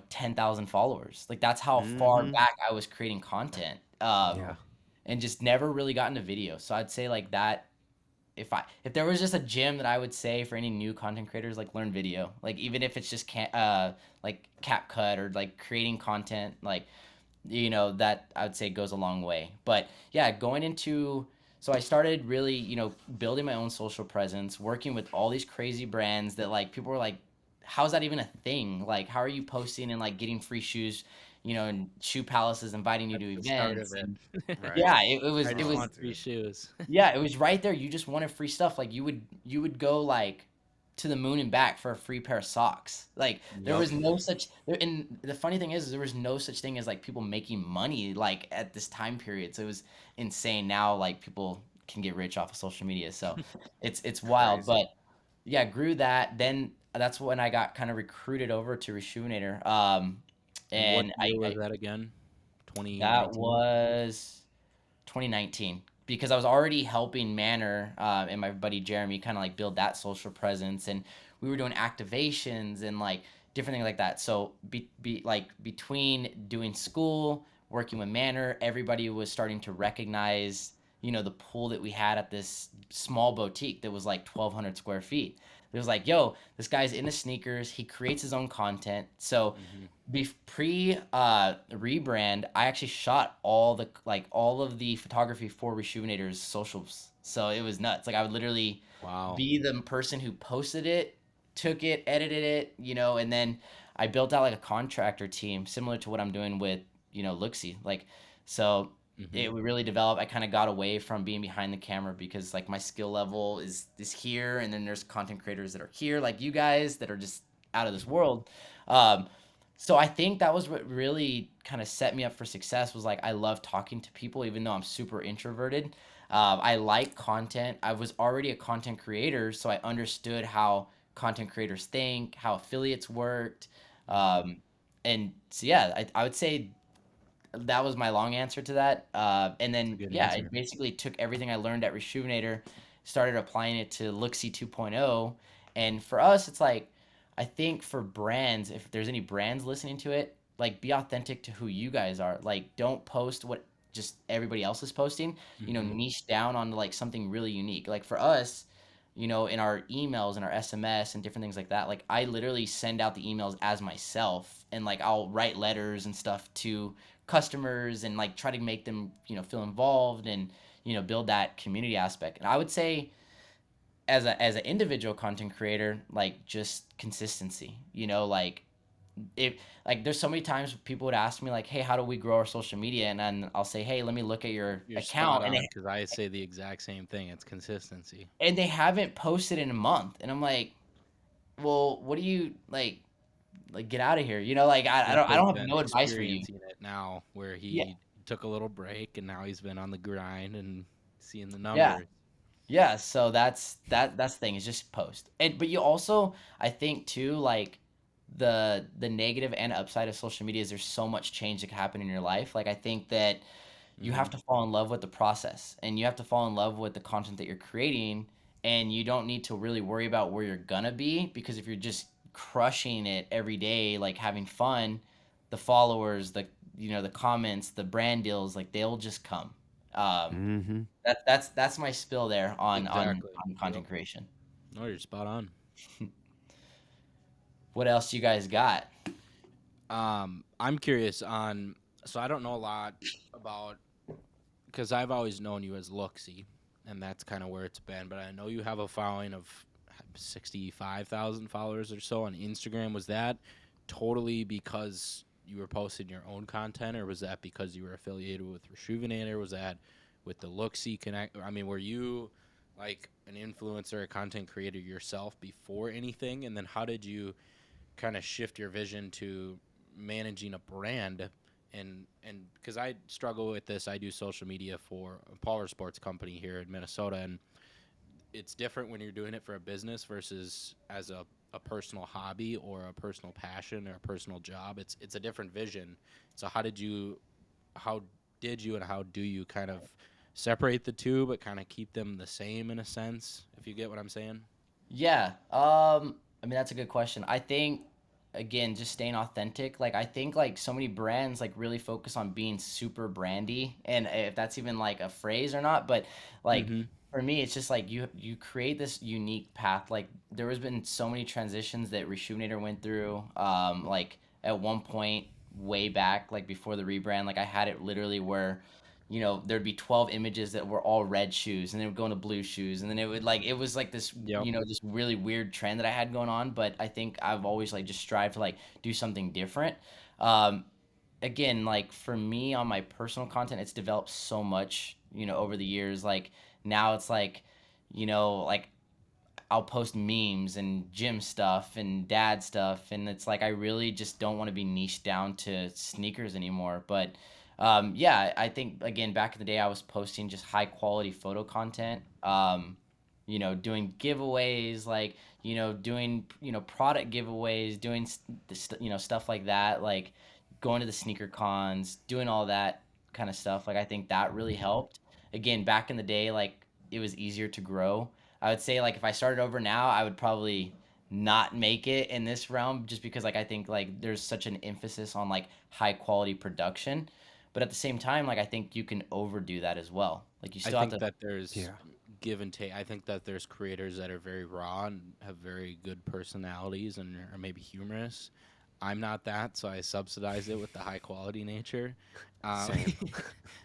10,000 followers. Like that's how far Mm-hmm. back I was creating content. Yeah. Wow. And just never really got into video. So I'd say like that if there was just a gym that I would say for any new content creators, like learn video. Like even if it's just like CapCut or like creating content, like that I would say goes a long way. But yeah, going into so I started really, building my own social presence, working with all these crazy brands that like people were like, how's that even a thing? Like, how are you posting and like getting free shoes, and Shoe Palaces inviting you That's to the start events of and it. Right. yeah, I it just Oh, was want free dude. shoes. yeah, it was right there. You just wanted free stuff. Like you would go like to the moon and back for a free pair of socks. Like there Yep. was no such there, and the funny thing is there was no such thing as like people making money like at this time period. So it was insane. Now like people can get rich off of social media. So it's wild. Crazy. But yeah, grew that. Then that's when I got kind of recruited over to Reshoevnator. And what And year was I that again? that 2019? was 2019 because I was already helping Manor and my buddy Jeremy kind of like build that social presence, and we were doing activations and like different things like that. So like between doing school, working with Manor, everybody was starting to recognize the pool that we had at this small boutique that was like 1,200 square feet. It was like, yo, this guy's into sneakers. He creates his own content. So Hmm. pre rebrand, I actually shot all of the photography for Reshoevnator's socials. So it was nuts. Like I would literally Wow. be the person who posted it, took it, edited it, and then I built out like a contractor team similar to what I'm doing with, Looksee. Like so Hmm. it would really develop. I kind of got away from being behind the camera because like my skill level is here, and then there's content creators that are here like you guys that are just out of this world. Um, so I think that was what really kind of set me up for success was like I love talking to people even though I'm super introverted. I like content. I was already a content creator, so I understood how content creators think, how affiliates worked. Hmm. Um, and so yeah, I would say that was my long answer to that. And That's a then good yeah, I answer. basically took everything I learned at Reshoevnator, started applying it to Looksee 2.0, and for us, it's like I think for brands, if there's any brands listening to it, like be authentic to who you guys are. Like don't post what just everybody else is posting. Hmm. Niche down on like something really unique. Like for us, in our emails and our SMS and different things like that, like I literally send out the emails as myself and like I'll write letters and stuff to customers and like try to make them feel involved and build that community aspect. And I would say as an individual content creator, like just consistency, like if like there's so many times people would ask me like, hey, how do we grow our social media? And then I'll say, hey, let me look at your You're spot account. and on they because I say the exact same thing. It's consistency. and they haven't posted in a month, and I'm like, well, what do you like get out of here, like I Jeff don't I has don't have been no advice for you. experiencing it now where Yeah. he took a little break and now he's been on the grind and seeing the Yeah. numbers. Yeah, so that's the thing is just post. And but you also I think too like the negative and upside of social media is there's so much change that can happen in your life. Like I think that you have Hmm. to fall in love with the process and you have to fall in love with the content that you're creating, and you don't need to really worry about where you're gonna be because if you're just crushing it every day like having fun, the followers, the comments, the brand deals, like they'll just come. Um Hmm. that's my spill there on Exactly. Yep. content creation. No, you're spot on. What else you guys got? I'm curious on, so I don't know a lot about, because I've always known you as Looksee, and that's kind of where it's been. But I know you have a following of 65,000 followers or so on Instagram. Was that totally because you were posting your own content, or was that because you were affiliated with Reshoevnator? Was that with the Looksee Connect? I mean, were you like an influencer, a content creator yourself before anything? And then how did you kind of shift your vision to managing a brand? And because I struggle with this, I do social media for a power sports company here in Minnesota, and it's different when you're doing it for a business versus as a personal hobby or a personal passion or a personal job. It's a different vision. So how did you and how do you kind of separate the two but kind of keep them the same in a sense, if you get what I'm saying? Yeah. I mean that's a good question. I think again just staying authentic. Like I think like so many brands like really focus on being super brandy, and if that's even like a phrase or not, but like Mhm. for me it's just like you create this unique path. Like there has been so many transitions that Reshoevnator went through. Like at one point way back like before the rebrand, like I had it literally where there'd be 12 images that were all red shoes and they would go into blue shoes, and then it was like this Yep. this really weird trend that I had going on, but I think I've always like just strived to like do something different. um Again, like for me on my personal content it's developed so much over the years. Like now it's like I'll post memes and gym stuff and dad stuff, and it's like I really just don't want to be niched down to sneakers anymore. But yeah, I think again back in the day I was posting just high quality photo content. doing giveaways, like, doing, product giveaways, doing, stuff like that, like going to the sneaker cons, doing all that kind of stuff. Like, I think that really helped. Again, back in the day, like, it was easier to grow. I would say, like, if I started over now, I would probably not make it in this realm, just because, like, I think, like, there's such an emphasis on, like, high quality production. But at the same time, like, I think you can overdo that as well. Like, you I still have think to. that there's Yeah. give and take. I think that there's creators that are very raw and have very good personalities and are maybe humorous. I'm not that, so I subsidize it with the high quality nature. Um, Same.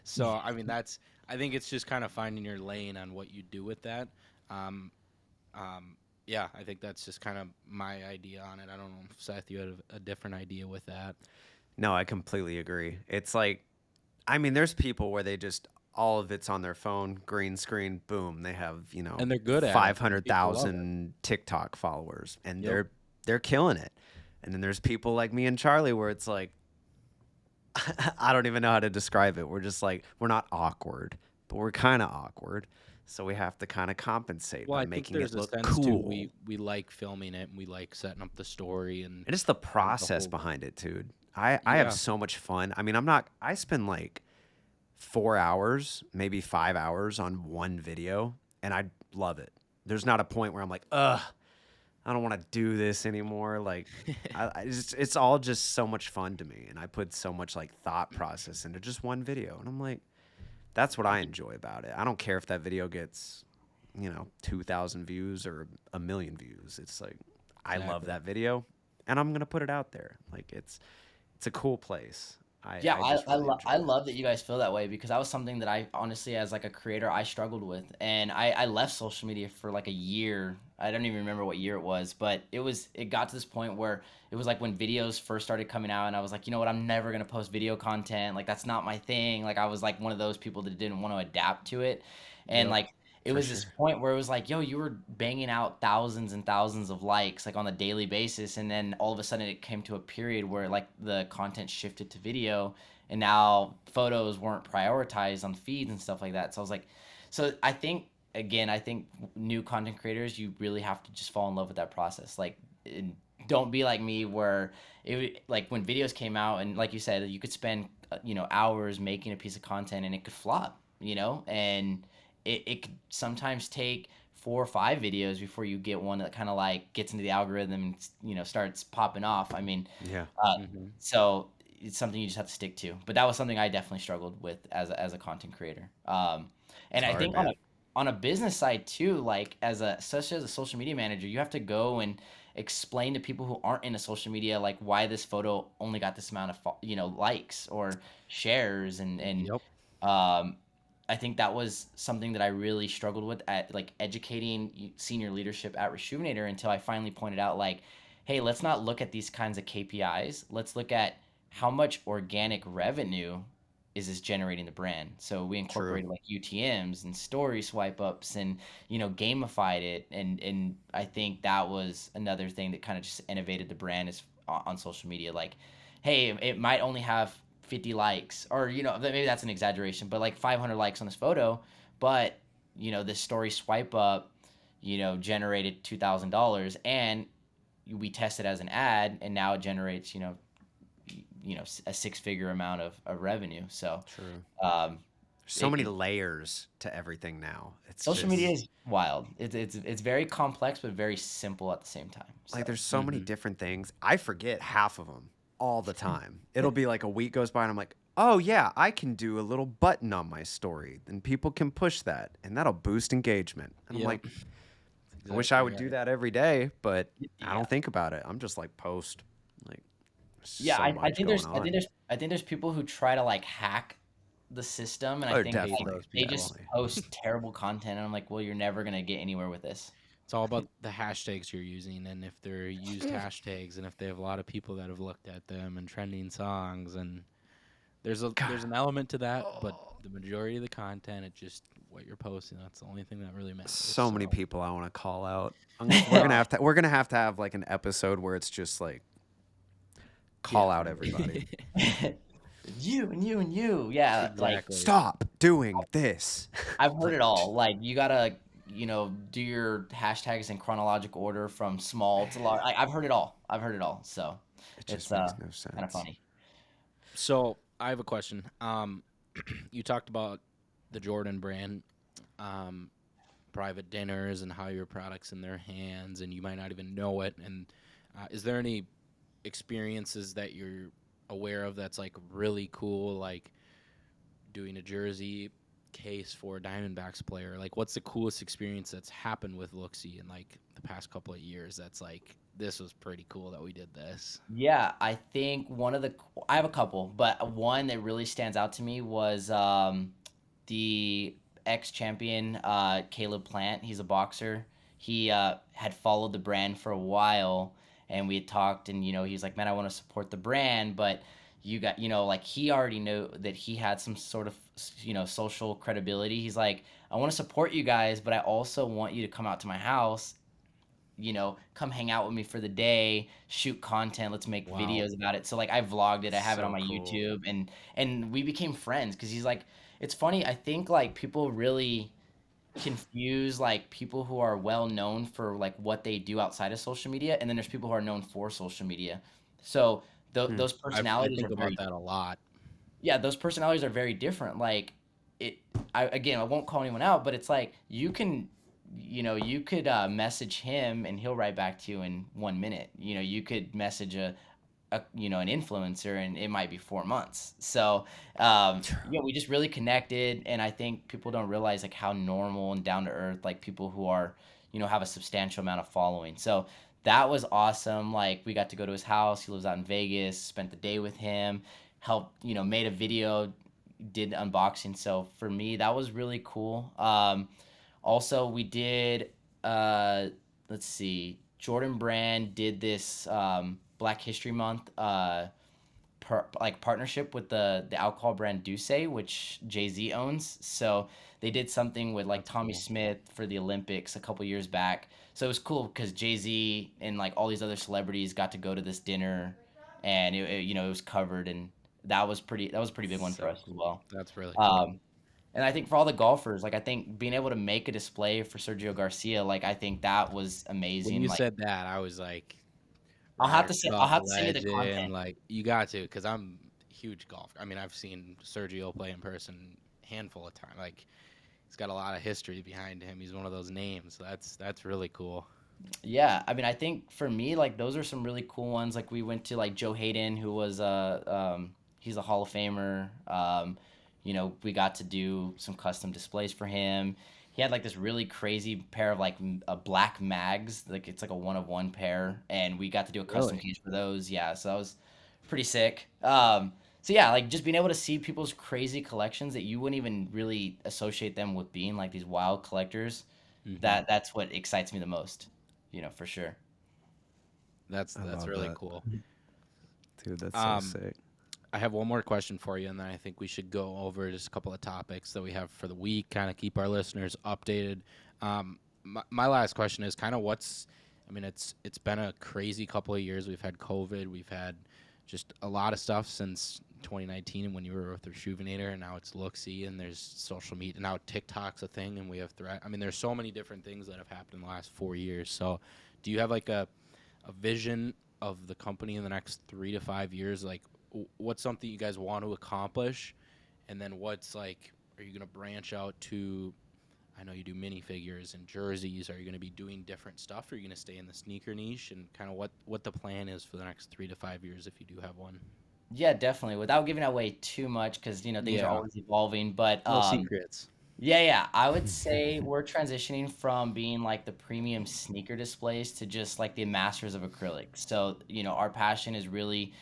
so I mean, I think it's just kind of finding your lane on what you do with that. Um, yeah, I think that's just kind of my idea on it. I don't know if Seth, you had a different idea with that. No, I completely agree. It's like, I mean, there's people where they just all of it's on their phone, green screen, boom, they have, And they're good at it, and people love it. 500,000 TikTok followers, and Yep. they're killing it. And then there's people like me and Charlie where it's like, I don't even know how to describe it. We're just like, we're not awkward, but we're kind of awkward. So we have to kind of compensate Well, by I think making it there's a look sense cool. too. We like filming it, and we like setting up the story, and And it's the the process whole. behind it, dude. I Yeah. have so much fun. I mean, I spend like 4 hours, maybe 5 hours on one video, and I love it. There's not a point where I'm like, ugh, I don't want to do this anymore. Like, it's all just so much fun to me, and I put so much like thought process into just one video, and I'm like, that's what I enjoy about it. I don't care if that video gets, 2,000 views or a million views. It's like, I love Exactly. that video, and I'm gonna put it out there. Like, it's a cool place. Yeah, I just really I enjoy it. love that you guys feel that way, because that was something that I honestly, as like a creator, I struggled with, and I left social media for like a year. I don't even remember what year it was, but it got to this point where it was like when videos first started coming out, and I was like, you know what, I'm never gonna post video content. Like, that's not my thing. Like, I was like one of those people that didn't want to adapt to it, and Yep. like it For was this sure. point where it was like, yo, you were banging out thousands and thousands of likes like on a daily basis, and then all of a sudden it came to a period where like the content shifted to video, and now photos weren't prioritized on feeds and stuff like that. So I was like, so I think, again, I think new content creators, you really have to just fall in love with that process. Like, don't be like me where like when videos came out, and like you said, you could spend hours making a piece of content and it could flop, and it could sometimes take 4 or 5 videos before you get one that kind of like gets into the algorithm and starts popping off. I mean, Yeah. Hmm. so it's something you just have to stick to. But that was something I definitely struggled with as a content creator. And It's I hard, think on man. a such side too, like such as a social media manager, you have to go and explain to people who aren't into social media like why this photo only got this amount of likes or shares, and Yep. um, I think that was something that I really struggled with at like educating senior leadership at Reshoevnator, until I finally pointed out like, hey, let's not look at these kinds of KPIs. Let's look at how much organic revenue is this generating the brand. So we True. incorporated like UTMs and story swipe ups, and gamified it, and I think that was another thing that kind of just innovated the brand is on social media. Like, hey, it might only have 50 likes, or maybe that's an exaggeration, but like 500 likes on this photo, but this story swipe up generated $2,000, and we tested as an ad, and now it generates a six-figure amount of revenue. So True. um, So it, many it- layers to everything now. It's social media just is wild. It's very complex but very simple at the same time. like So there's so many Hmm. different things. I forget half of them all the time. It'll be like a week goes by and I'm like, oh yeah, I can do a little button on my story, and people can push that, and that'll boost engagement. And I'm Yep. like, I wish I Exactly would do right. that every day, but I yeah, don't think about it. I'm just like post. Like, there's yeah. so I much think going there's on. I think there's people who try to like hack the system, and I Oh, think like Hate definitely, those they people. just definitely. post terrible content, and I'm like, well, you're never gonna get anywhere with this. It's all about the hashtags you're using, and if they're used hashtags, and if they have a lot of people that have looked at them, and trending songs, and there's an element to that, but the majority of the content, it's just what you're posting. That's the only thing that really matters. So many So people I want to call out. We're gonna have to have like an episode where it's just like call out everybody. You and you and you, yeah. Like, exactly. Stop doing this. I've heard Like, it all. Like, you gotta do your hashtags in chronological order from small to large. I've heard it all. I've heard it all. So It it's just makes no kind of sense. funny. So I have a question. You talked about the Jordan brand, um, private dinners, and how your product's in their hands, and you might not even know it. And is there any experiences that you're aware of that's like really cool, like doing a jersey case for a Diamondbacks player? Like, what's the coolest experience that's happened with Looksee in like the past couple of years? That's like this was pretty cool that we did this. Yeah, I think I have a couple, but one that really stands out to me was the ex-champion Caleb Plant. He's a boxer. He had followed the brand for a while, and we had talked, and he's like, "Man, I want to support the brand, but you got, like he already knew that he had some sort of social credibility. He's like, I want to support you guys, but I also want you to come out to my house, come hang out with me for the day, shoot content, let's make Wow, videos about it." So like I vlogged it, I have it on So my cool. YouTube, and we became friends because he's like, it's funny, I think like people really confuse like people who are well known for like what they do outside of social media, and then there's people who are known for social media. So Hmm. those I personalities are think about very that a lot. yeah, those personalities are very different. Like it, I won't call anyone out, but it's like you could message him and he'll write back to you in 1 minute. You could message an influencer and it might be 4 months. So yeah, we just really connected, and I think people don't realize like how normal and down to earth like people who are have a substantial amount of following. So that was awesome. Like we got to go to his house. He lives out in Vegas. Spent the day with him. Helped made a video, did unboxing. So for me, that was really cool. Also, we did let's see, Jordan Brand did this Black History Month partnership with the alcohol brand Douce, which Jay-Z owns. So they did something with like That's Tommy cool. Smith for the Olympics a couple years back. So it was cool because Jay-Z and like all these other celebrities got to go to this dinner, and it was covered, and that was a pretty big one for So us as cool. well. That's really cool. Um, and I think for all the golfers, like I think being able to make a display for Sergio Garcia, like I think that was When amazing. you Like said that, I was like, I'll have Ryder to send I'll Cup have to send you the legend. content. Like, you got to, because I'm a huge golf. I mean, I've seen Sergio play in person handful of times. Like, he's got a lot of history behind him. He's one of those names. So that's really cool. Yeah, I mean, I think for me, like those are some really cool ones. Like we went to like Joe Hayden, who was he's a Hall of Famer. We got to do some custom displays for him. He had like this really crazy pair of like black mags, like it's like a one of one pair, and we got to do a custom Really? case for those. Yeah, so that was pretty sick. So yeah, like just being able to see people's crazy collections that you wouldn't even really associate them with being like these wild collectors. Hmm. That's what excites me the most, for sure. I That's love really that. cool. Dude, that's so Um, sick. I have one more question for you, and then I think we should go over just a couple of topics that we have for the week, kind of keep our listeners updated. My last question is kind of I mean, it's been a crazy couple of years. We've had COVID, we've had just a lot of stuff since 2019 when you were with Rejuvenator, and now it's Looksee, and there's social media. Now TikTok's a thing, and we have Thread. I mean, there's so many different things that have happened in the last 4 years. So, do you have like a vision of the company in the next 3 to 5 years? Like, what's something you guys want to accomplish, and then what's like, are you going to branch out to? I know you do minifigures and jerseys. Are you going to be doing different stuff? Or are you going to stay in the sneaker niche, and kind of what the plan is for the next 3 to 5 years if you do have one? Yeah, definitely. Without giving away too much, because things are Yeah, always evolving. But no secrets. yeah, yeah, I would say we're transitioning from being like the premium sneaker displays to just like the masters of acrylic. So our passion is really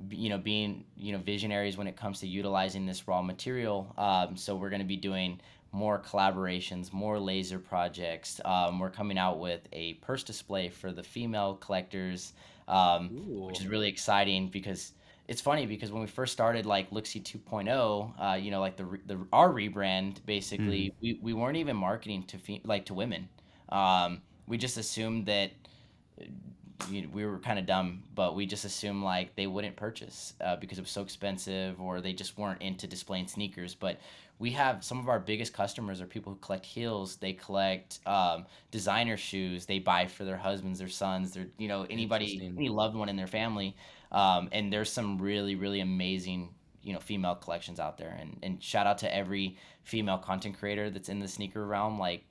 being visionaries when it comes to utilizing this raw material. So we're going to be doing more collaborations, more laser projects. We're coming out with a purse display for the female collectors, which Ooh, is really exciting because it's funny because when we first started like Looksee 2.0, like our rebrand, Hmm. basically we weren't even marketing to like to women. We just assumed that we were kind of dumb, but we just assumed like they wouldn't purchase because it was so expensive, or they just weren't into displaying sneakers. But we have some of our biggest customers are people who collect heels. They collect designer shoes. They buy for their husbands, their sons, their anybody, Interesting. any loved one in their family. And there's some really really amazing female collections out there. And shout out to every female content creator that's in the sneaker realm. Like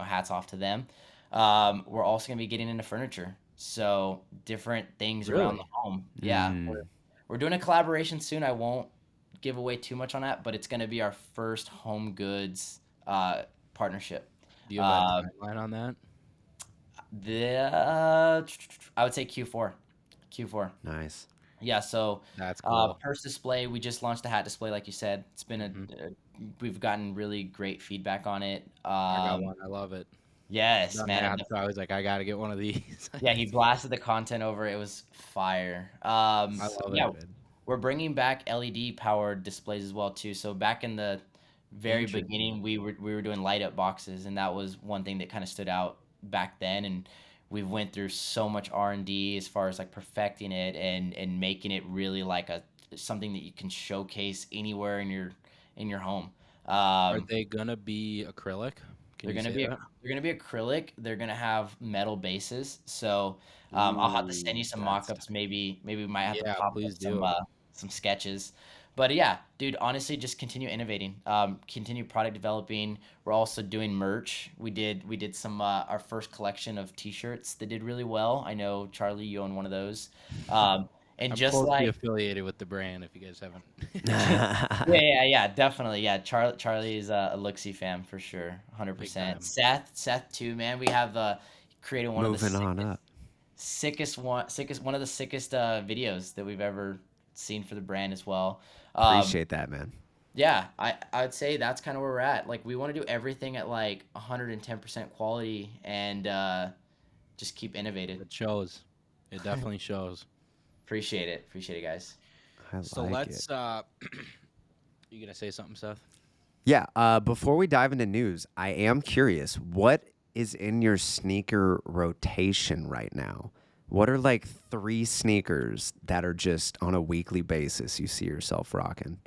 hats off to them. We're also gonna be getting into furniture, so different things around the Really? home. Yeah, Mm. we're doing a collaboration soon. I won't give away too much on that, but it's gonna be our first home goods partnership. Do you have a Uh, timeline on that? I would say Q4, Q4. Nice. Yeah, so That's cool. purse display. We just launched a hat display, like you said. It's been Hmm. we've gotten really great feedback on it. I got one. I love it. Yes, Done man. that, so I was like, I gotta get one of these. Yeah, he blasted the content over. It was fire. I love Yeah, it. we're bringing back LED powered displays as well too. So back in the very Interesting. beginning, we were doing light up boxes, and that was one thing that kind of stood out back then. And we went through so much R&D as far as like perfecting it and making it really like a something that you can showcase anywhere in your home. Are Um, they gonna be acrylic? Can they're you gonna say be that? they're gonna be acrylic. They're gonna have metal bases. So I'll have to send you Ooh, some that's mock-ups. Maybe we might have to Yeah, pop up please do. some sketches. But yeah, dude, honestly, just continue innovating. Continue product developing. We're also doing merch. We did some our first collection of T-shirts that did really well. I know Charlie, you own one of those. And I'm just closely like affiliated with the brand. If you guys haven't checked. yeah, definitely. Yeah, Charlie is a Looksee fan for sure, Big 100%. time. Seth too, man. We have created one of the Moving on up. sickest one of the sickest videos that we've ever seen for the brand as well. Um, Appreciate that, man. yeah, I'd say that's kind of where we're at. Like we want to do everything at like 110% quality and just keep innovating. It shows. It definitely shows. Appreciate it, guys. I So like it. let's. You gonna say something, Seth? Yeah. Before we dive into news, I am curious. What is in your sneaker rotation right now? What are like 3 sneakers that are just on a weekly basis you see yourself rocking?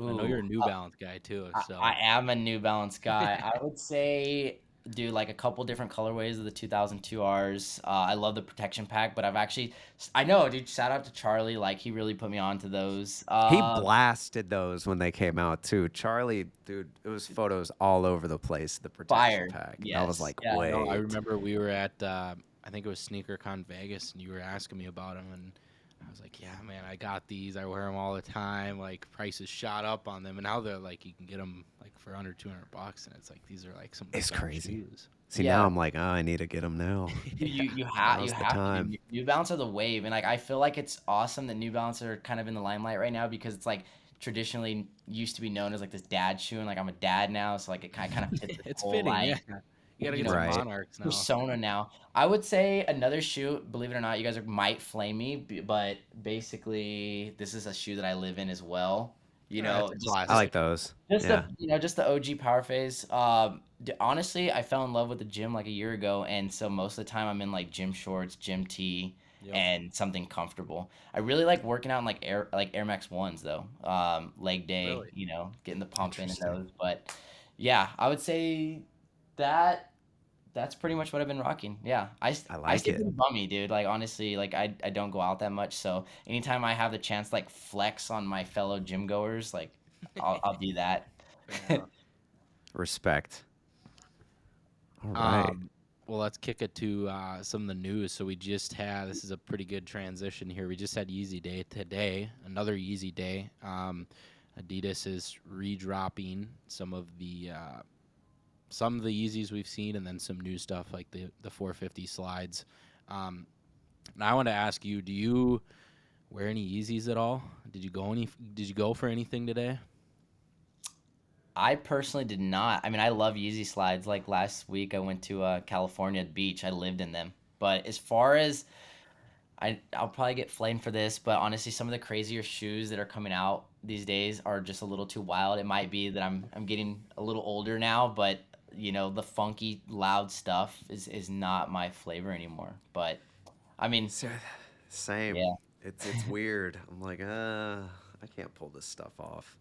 I know you're a Ooh, New Balance guy too. I So am a New Balance guy. I would say do like a couple different colorways of the 2002 Rs. I love the protection pack, but I know, dude. Shout out to Charlie. Like he really put me on to those. He blasted those when they came out too. Charlie, dude, it was photos all over the place, the protection Fire. pack. And I was Yes. like, Yeah. no, I wait. remember we were at. I think it was SneakerCon Vegas, and you were asking me about them, and I was like, "Yeah, man, I got these. I wear them all the time. Like prices shot up on them, and now they're like you can get them like for under $200, and it's like these are like some of the It's best crazy. shoes. See, now Yeah. I'm like, oh, I need to get them now. You Now's the have to time. do New Balance are the wave, and like I feel like it's awesome that New Balance are kind of in the limelight right now because it's like traditionally used to be known as like this dad shoe, and like I'm a dad now, so like it kind of fits this It's whole fitting, like yeah. You gotta you get know some Right. Monarchs now. persona now. I would say another shoe, believe it or not, you guys might flame me, but basically this is a shoe that I live in as well. You Yeah, know, it's a I like classic. those. just Yeah. just the OG Power Phase. Honestly, I fell in love with the gym like a year ago, and so most of the time I'm in like gym shorts, gym tee, Yep. and something comfortable. I really like working out in like Air Max ones though. Leg day, Really. getting the pump in Interesting. those. But yeah, I would say that that's pretty much what I've been rocking. Yeah, I I like stay it. pretty bummy, dude. Like honestly, like I don't go out that much, so anytime I have the chance to like flex on my fellow gym goers, like I'll do that. Fair enough. Respect. All right. Well, let's kick it to some of the news. So we just had this is a pretty good transition here. We just had Yeezy Day today, another Yeezy Day. Adidas is redropping some of the Yeezys we've seen, and then some new stuff like the 450 slides. And I want to ask you, do you wear any Yeezys at all? Did you go for anything today? I personally did not. I mean, I love Yeezy slides. Like last week, I went to California beach. I lived in them. But as far as I'll probably get flamed for this, but honestly, some of the crazier shoes that are coming out these days are just a little too wild. It might be that I'm getting a little older now, but the funky, loud stuff is not my flavor anymore. But I mean, So, same. yeah. It's weird. I'm like, I can't pull this stuff off.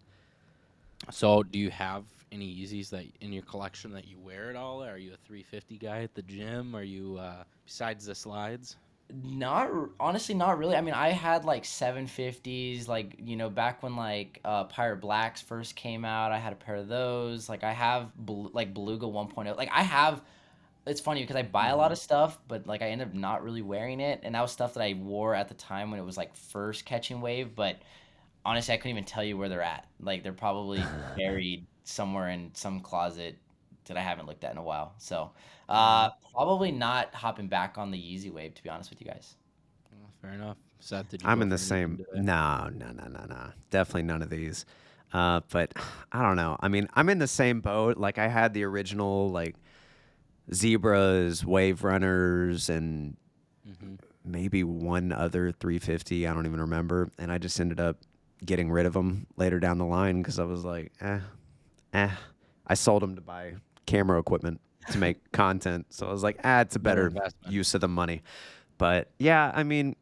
So, do you have any Yeezys that in your collection that you wear at all? Are you a 350 guy at the gym? Are you besides the slides? Honestly, not really. I mean, I had like 750s, like, back when like Pirate Blacks first came out, I had a pair of those. Like I have like Beluga 1.0. Like I have it's funny because I buy a lot Mhm. of stuff, but like I end up not really wearing it, and that was stuff that I wore at the time when it was like first catching wave, but honestly, I couldn't even tell you where they're at. Like they're probably buried somewhere in some closet that I haven't looked at in a while. So, Yeah. probably not hopping back on the Yeezy wave, to be honest with you guys. Well, fair enough. Seth, did you I'm go in the for anything same. today? No, no, no, no, no. Definitely none of these. But I don't know. I mean, I'm in the same boat. Like I had the original like Zebras, Wave Runners, and Mm-hmm. maybe one other 350. I don't even remember. And I just ended up getting rid of them later down the line because I was like, eh. I sold them to buy camera equipment to make content. So I was like, it's a Better better investment. use of the money. But yeah, I mean,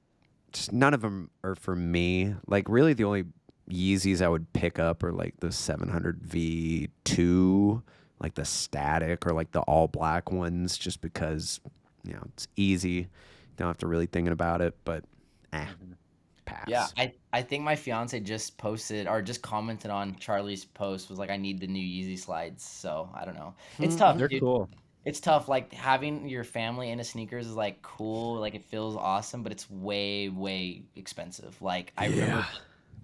just none of them are for me. Like really, the only Yeezys I would pick up are like the 700 V2, like the static or like the all black ones, just because it's easy. Don't have to really thinking about it. But Mm-hmm. Yeah, pass. I think my fiance just posted or just commented on Charlie's post was like, I need the new Yeezy slides. So I don't know. It's tough, They're dude. cool. It's tough. Like having your family into sneakers is like cool. Like it feels awesome, but it's way, way expensive. Like I remember Yeah.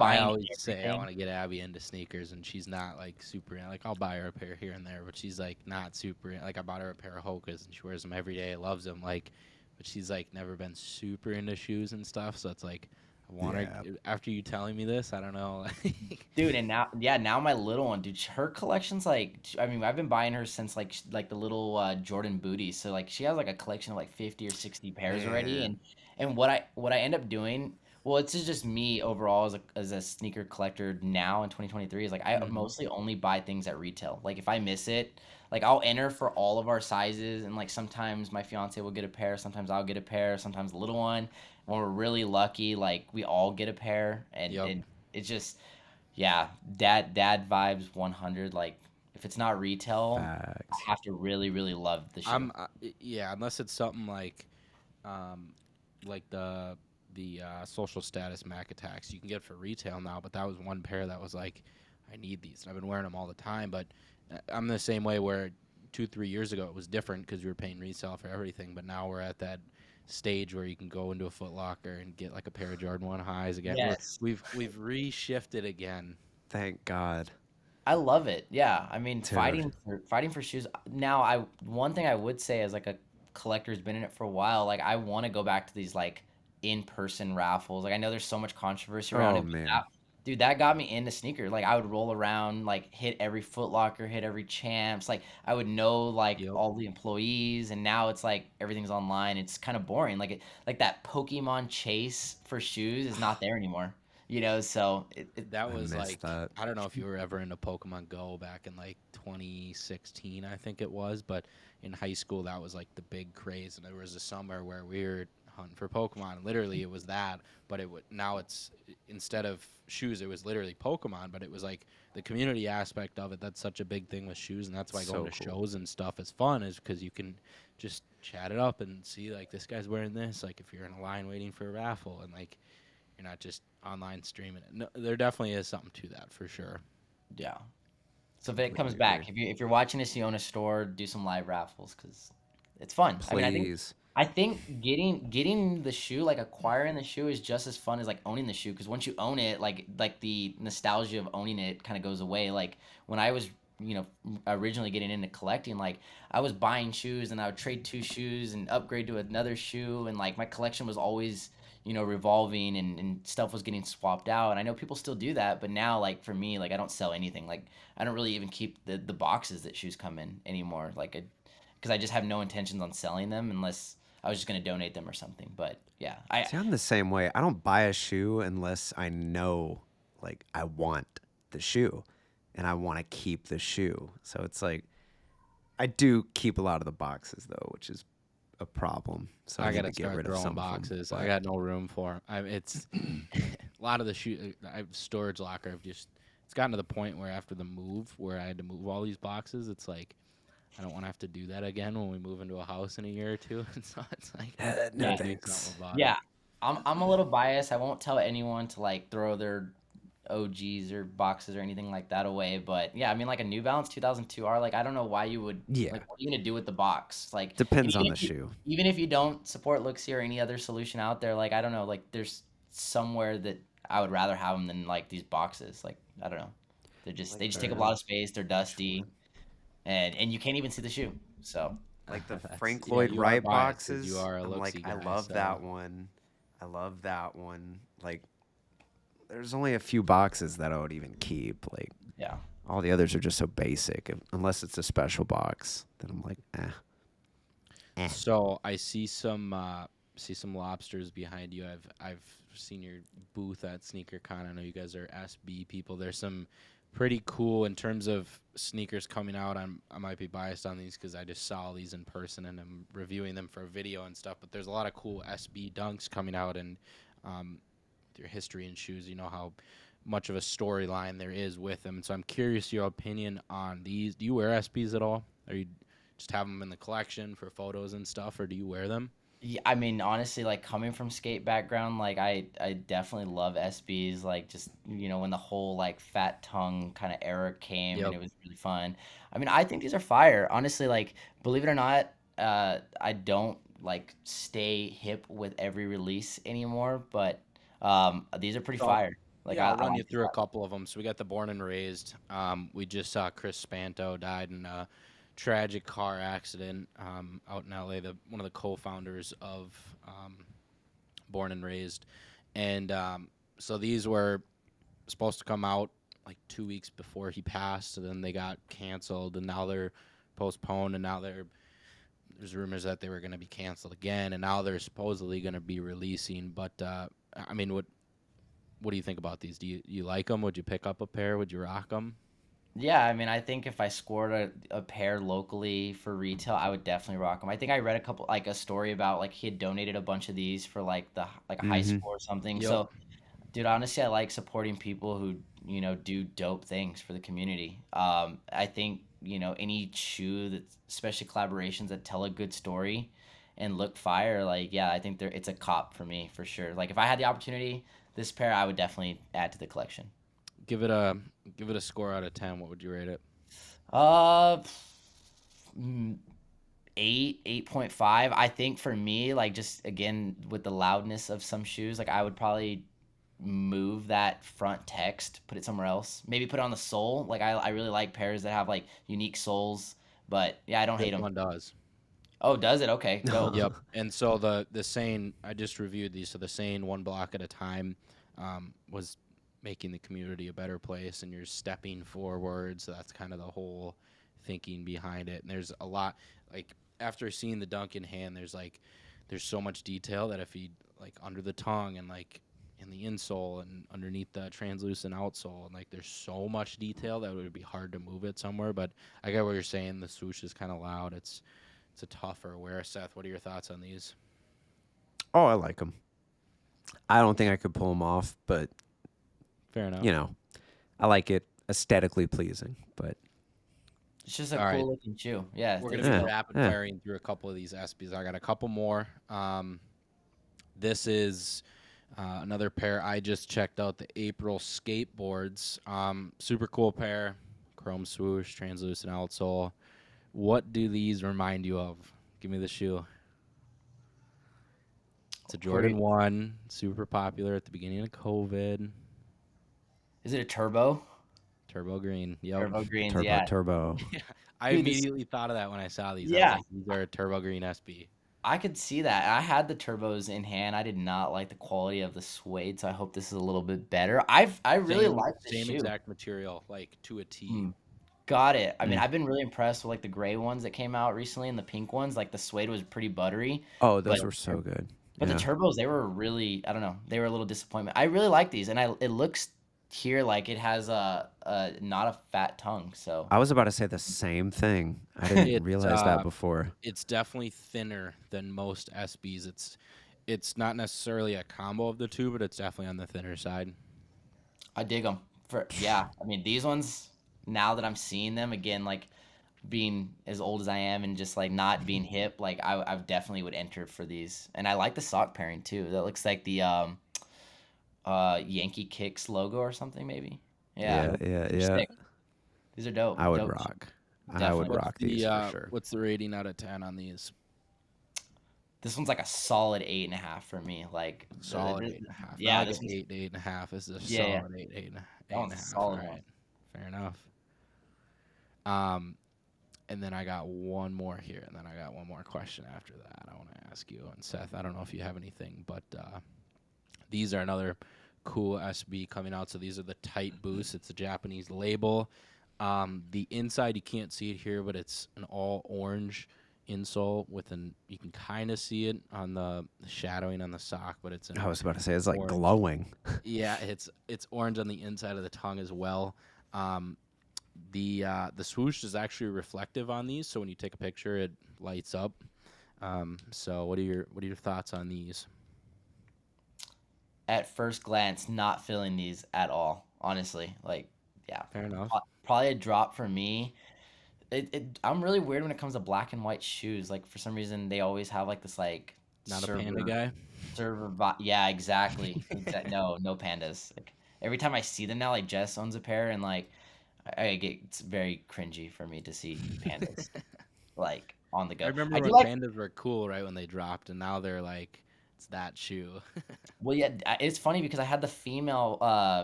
I buying always say I everything. want to get Abby into sneakers, and she's not like super. Like I'll buy her a pair here and there, but she's like not super. Like I bought her a pair of Hokas, and she wears them every day. Loves them. Like, but she's like never been super into shoes and stuff. So it's like I want her. Yeah. After you telling me this, I don't know. Dude, and now, yeah, now my little one, dude, her collection's like, I mean, I've been buying her since like the little Jordan booties. So like, she has like a collection of like 50 or 60 pairs already. Man. And what I end up doing, well, it's just me overall as a sneaker collector now in 2023 is like I Hmm. mostly only buy things at retail. Like if I miss it, like I'll enter for all of our sizes, and like sometimes my fiance will get a pair, sometimes I'll get a pair, sometimes the little one. When we're really lucky, like we all get a pair, and Yep. it's just yeah, dad vibes 100. Like if it's not retail, I Facts. have to really really love the shoe. Yeah, unless it's something um, like the social status Mac attacks you can get for retail now. But that was one pair that was like, I need these. And I've been wearing them all the time. But I'm the same way where 2-3 years ago it was different because we were paying resale for everything. But now we're at that stage where you can go into a Foot Locker and get like a pair of Jordan 1 highs again. Yes. We've reshifted again. Thank God, I love it. Yeah. I mean, dude. fighting for shoes. Now, I one thing I would say as like a collector who's been in it for a while, like I want to go back to these like in-person raffles. Like I know there's so much controversy around Oh it, but man. dude, that got me into sneakers. Like I would roll around, like hit every Foot Locker, hit every Champs. Like I would know like Yep. all the employees, and now it's like everything's online. It's kind of boring. Like that Pokemon chase for shoes is not there anymore. So That I was missed like, that. I don't know if you were ever into Pokemon Go back in like 2016, I think it was, but in high school that was like the big craze, and there was a summer where we were hunting for Pokemon. And literally, it was that, but it would now it's instead of shoes, it was literally Pokemon. But it was like the community aspect of it. That's such a big thing with shoes, and that's why going So to cool. shows and stuff is fun, is because you can just chat it up and see like this guy's wearing this. Like if you're in a line waiting for a raffle, and like you're not just online streaming it. No, there definitely is something to that for sure. yeah. So if it comes Completely agree. back, if you're watching this, you own a store, do some live raffles because it's fun. I mean, I think Please. I think getting the shoe, like acquiring the shoe, is just as fun as like owning the shoe. Because once you own it, like the nostalgia of owning it kind of goes away. Like when I was originally getting into collecting, like I was buying shoes and I would trade two shoes and upgrade to another shoe, and like my collection was always revolving, and stuff was getting swapped out. And I know people still do that, but now like for me, like I don't sell anything. Like I don't really even keep the boxes that shoes come in anymore. Like because I just have no intentions on selling them unless I was just gonna donate them or something. But yeah, I See, I'm the same way. I don't buy a shoe unless I know, like, I want the shoe and I want to keep the shoe. So it's like, I do keep a lot of the boxes though, which is a problem. So I I need gotta to get start rid of throwing some of them. boxes. I But got no room for 'em. It's a lot of the shoe. I have storage locker. I've just it's gotten to the point where after the move, where I had to move all these boxes, it's like I don't want to have to do that again when we move into a house in a year or two. So it's like No gotta do thanks. something about Yeah, it. I'm a little biased. I won't tell anyone to like throw their OGs or boxes or anything like that away. But yeah, I mean like a New Balance 2002 R, like I don't know why you would Yeah, like what are you gonna do with the box? Like and depends on the shoe. even if you don't support Looksee or any other solution out there, like I don't know, like there's somewhere that I would rather have them than like these boxes. Like I don't know, they Like just take up a the lot of space. They're which dusty, one? and you can't even see the shoe. So Like the That's Frank yeah, Lloyd you are Wright biased because you boxes. are a I'm like, Looksee I guy. love So that one. I love that one. Like, there's only a few boxes that I would even keep. Like, yeah. all the others are just so basic. Unless it's a special box, then I'm like, eh. so I see some lobsters behind you. I've seen your booth at SneakerCon. I know you guys are SB people. There's some pretty cool in terms of sneakers coming out. I might be biased on these because I just saw these in person and I'm reviewing them for a video and stuff. But there's a lot of cool SB dunks coming out, and with your history in shoes, you know how much of a storyline there is with them. And so I'm curious your opinion on these. Do you wear SBs at all? Are you just have them in the collection for photos and stuff, or do you wear them? Yeah, I mean, honestly, like coming from skate background, like I definitely love SBs. Like just when the whole like fat tongue kind of era came, and Yep. it was really fun. I mean, I think these are fire. Honestly, like believe it or not, I don't like stay hip with every release anymore, but these are pretty So fire. Like yeah, I'll I run you like these a through a lot. couple of them. So we got the Born and Raised. We just saw Chris Spanto died in a tragic car accident out in LA. One of the co-founders of Born and Raised, and so these were supposed to come out like 2 weeks before he passed, and then they got canceled, and now they're postponed, and now there's rumors that they were going to be canceled again, and now they're supposedly going to be releasing. But I mean, what do you think about these? Do you like them? Would you pick up a pair? Would you rock them? Yeah, I mean, I think if I scored a pair locally for retail, I would definitely rock them. I think I read a story about like he had donated a bunch of these for like like a high Mm-hmm. school or something. Yep. So, dude, honestly, I like supporting people who do dope things for the community. I think any shoe that, especially collaborations that tell a good story and look fire, like yeah, I think it's a cop for me for sure. Like if I had the opportunity, this pair I would definitely add to the collection. Give it a score out of 10. What would you rate it? Uh, mm, 8.5. I think for me, like just again with the loudness of some shoes, like I would probably move that front text, put it somewhere else. Maybe put it on the sole. Like I really like pairs that have like unique soles, but yeah, I don't hate This them. one does. Oh, does it? Okay, dope. Yep. And so the Sane, I just reviewed these. So the Sane one block at a time was making the community a better place, and you're stepping forward. So that's kind of the whole thinking behind it. And there's a lot like after seeing the dunk in hand, there's so much detail that if you like under the tongue and like in the insole and underneath the translucent outsole, and like there's so much detail that it would be hard to move it somewhere. But I get what you're saying. The swoosh is kind of loud. It's a tougher wear. Seth, what are your thoughts on these? Oh, I like them. I don't think I could pull them off, but Fair enough. I like it aesthetically pleasing. But It's just a All right. cool looking shoe. Yeah, We're it's gonna be Yeah, rapid yeah. firing through a couple of these SBs. I got a couple more. This is another pair I just checked out. The April skateboards. Super cool pair. Chrome swoosh, translucent outsole. What do these remind you of? Give me the shoe. It's a Jordan 1, super popular at the beginning of COVID. Is it a turbo? Turbo green. Yep. Turbo greens, turbo, yeah. turbo. Yeah. I Dude, this immediately thought of that when I saw these. I was yeah. like, these are a turbo green SB. I could see that. I had the turbos in hand. I did not like the quality of the suede, so I hope this is a little bit better. I really like this Same shoe. exact material, like to a T. Mm, got it. I mean, Mm. I've been really impressed with like the gray ones that came out recently and the pink ones. Like the suede was pretty buttery, Oh, but those were so good. but the Yeah. turbos they were really I don't know they were a little disappointment. I really like these, and it looks here like it has a not a fat tongue. So I was about to say the same thing. I didn't It's realize that before. it's definitely thinner than most SBs. It's not necessarily a combo of the two, but it's definitely on the thinner side. I dig them I mean, these ones, now that I'm seeing them again, like being as old as I am and just like not being hip, like I definitely would enter for these. And I like the sock pairing too. That looks like the Yankee Kicks logo or something maybe. Yeah, Yeah, yeah, they're yeah. sick. These are dope. I would Dope. rock. I would Definitely. What's rock the these for sure. what's the rating out of 10 on these? This one's like a solid 8.5 for me. Like Solid 8.5. yeah, I this like one's 8.5 is a yeah, yeah. solid 8.5. That one's a 8.5. solid All one. right, fair enough. And then I got one more here, and then I got one more question after that I want to ask you. And Seth, I don't know if you have anything, but these are another cool SB coming out. So these are the tight boosts. It's a Japanese label. The inside, you can't see it here, but it's an all orange insole with you can kind of see it on the shadowing on the sock, but it's I was about to say it's like orange. glowing. Yeah, it's orange on the inside of the tongue as well. The swoosh is actually reflective on these, so when you take a picture, it lights up. So what are your thoughts on these? At first glance, not feeling these at all. Honestly, like yeah, Fair enough. probably a drop for me. I'm really weird when it comes to black and white shoes. Like for some reason, they always have like this like Not a panda guy. Yeah, exactly. No, no pandas. Like every time I see them now, like Jess owns a pair, and like it's very cringy for me to see pandas like on the I go. remember I do when like pandas were cool, right, when they dropped, and now they're like, it's that shoe. Well, yeah, it's funny because I had the female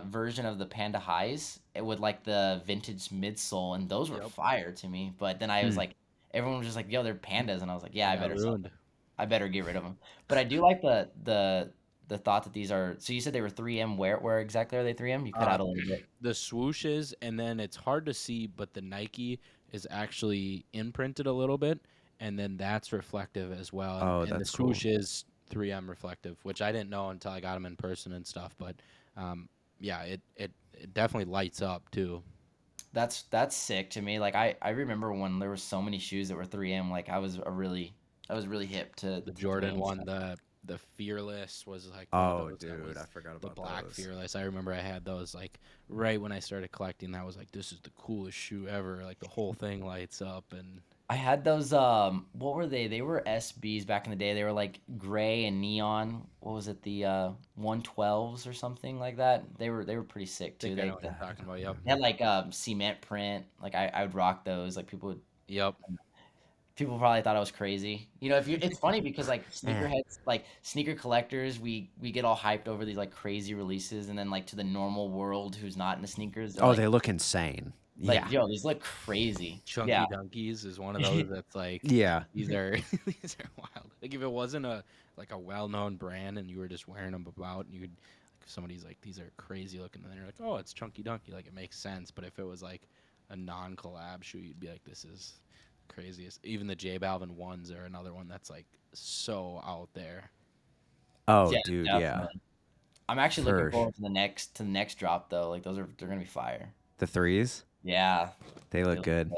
version of the Panda Highs with like the vintage midsole, and those were Yep. fire to me. But then I was like, everyone was just like, "Yo, they're pandas," and I was like, "Yeah, They got ruined. I better get rid of them." But I do like the thought that these are. So you said they were 3M. Where exactly are they 3M? You cut Uh, out a little bit. the swooshes, and then it's hard to see, but the Nike is actually imprinted a little bit, and then that's reflective as well. Oh, and the that's cool. swoosh is 3M reflective, which I didn't know until I got them in person and stuff. But yeah, it definitely lights up too. That's sick to me. Like I remember when there were so many shoes that were 3M. Like I was really hip to The 3M Jordan one, stuff. the Fearless was like one Oh, of those that dude, was I forgot the about black those. Fearless. I remember I had those like right when I started collecting. That was like, this is the coolest shoe ever. Like the whole thing lights up, and I had those what were they? They were SBs back in the day. They were like gray and neon. What was it? The 112s or something like that. They were pretty sick I too. think I know They, what you're talking about. Yep, they had like cement print. Like I would rock those. Like yep. people probably thought I was crazy. You know, if you it's funny because like Eh. sneakerheads, like sneaker collectors, we get all hyped over these like crazy releases, and then like to the normal world who's not into sneakers, they're Oh, like they look insane. Yeah. yo, these look crazy. Yeah. Chunky Dunkies is one of those that's like, Yeah. these are these are wild. Like if it wasn't a well-known brand and you were just wearing them about, and you'd like if somebody's like, these are crazy looking, and then you're like, oh, it's Chunky Dunky, like it makes sense. But if it was like a non-collab shoe, you'd be like, this is craziest. Even the J Balvin ones are another one that's like so out there. Oh, Yeah, dude, yeah. definitely. I'm actually For looking forward to the next drop though. Like they're gonna be fire. the threes, Yeah, they they look look good. good.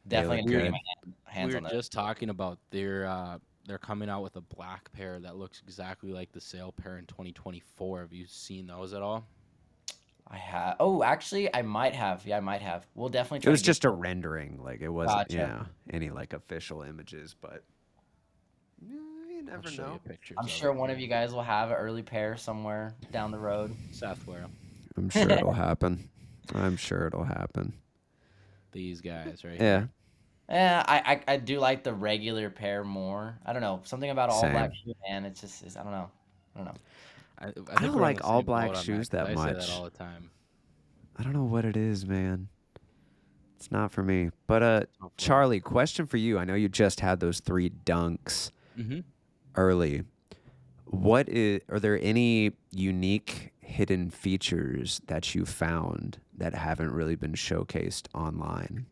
They Definitely look gonna try to good. get my hands We were on those. just talking about they're coming out with a black pair that looks exactly like the sale pair in 2024. Have you seen those at all? I have. Oh, actually, I might have. Yeah, I might have. We'll definitely It try to was get. just a rendering, like it wasn't, Gotcha. any like official images, but you I'll never show you know. pictures I'm of sure it one of here. you guys will have an early pair somewhere down the road. Seth wear 'em. I'm sure it'll happen. I'm sure it'll happen. These guys right Yeah, here. Yeah, I do like the regular pair more. I don't know. Something about all black same. shoe, man. It's just, I don't know. I don't know. I I think don't we're on like the all same black boat on shoes that 'cause that I say that much. all the time. I don't know what it is, man. It's not for me. But Hopefully. Charlie, question for you. I know you just had those 3 dunks Mm-hmm. early. Are there any unique hidden features that you found that haven't really been showcased online?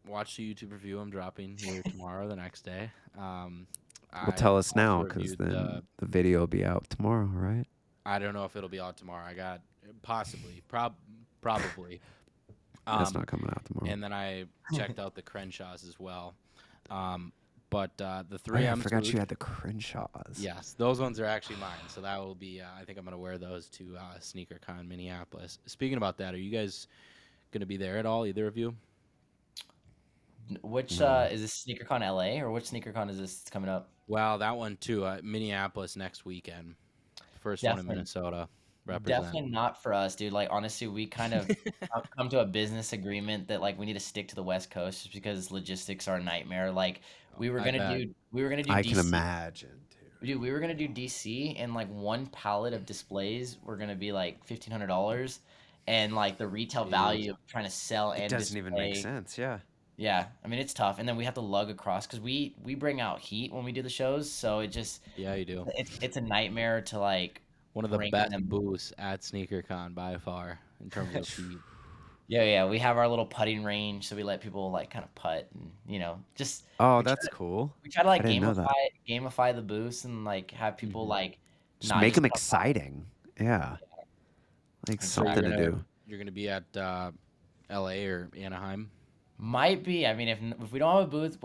Watch the YouTube review I'm dropping here tomorrow, the next day. Well, tell us also now, because reviewed then the video will be out tomorrow, right? I don't know if it'll be out tomorrow. I got possibly, probably. That's Um, not coming out tomorrow. and then I checked out the Crenshaws as well. But the Oh, yeah, I 3M forgot swoosh, you had the Crenshaws. yes, those ones are actually mine. So that will be. I think I'm gonna wear those to SneakerCon Minneapolis. Speaking about that, are you guys gonna be there at all? Either of you? Which No. is this SneakerCon LA or which SneakerCon is this coming up? Well, that one too. Minneapolis next weekend. First one in Definitely, Minnesota. Represent. definitely not for us, dude. Like honestly, we kind of come to a business agreement that like we need to stick to the West Coast just because logistics are a nightmare. Like Oh, I bet. we were gonna do I can DC. imagine, dude. Dude, we were gonna do DC, and like one pallet of displays were gonna be like $1,500, and like the retail Jeez. value of trying to sell It and doesn't even make display. sense. Yeah. Yeah, I mean it's tough, and then we have to lug across because we bring out heat when we do the shows, so it just Yeah, you do. it's a nightmare to like One of the bring best them. booths at SneakerCon by far in terms of heat. Yeah, yeah, we have our little putting range, so we let people like kind of putt, and just Oh, we try that's to cool. we try to I like didn't know that. gamify the booths and like have people Hmm. like Just not make just them come by. exciting. Yeah. Like And So so something to do. you're gonna be at L.A. or Anaheim. might be. I mean, if we don't have a booth,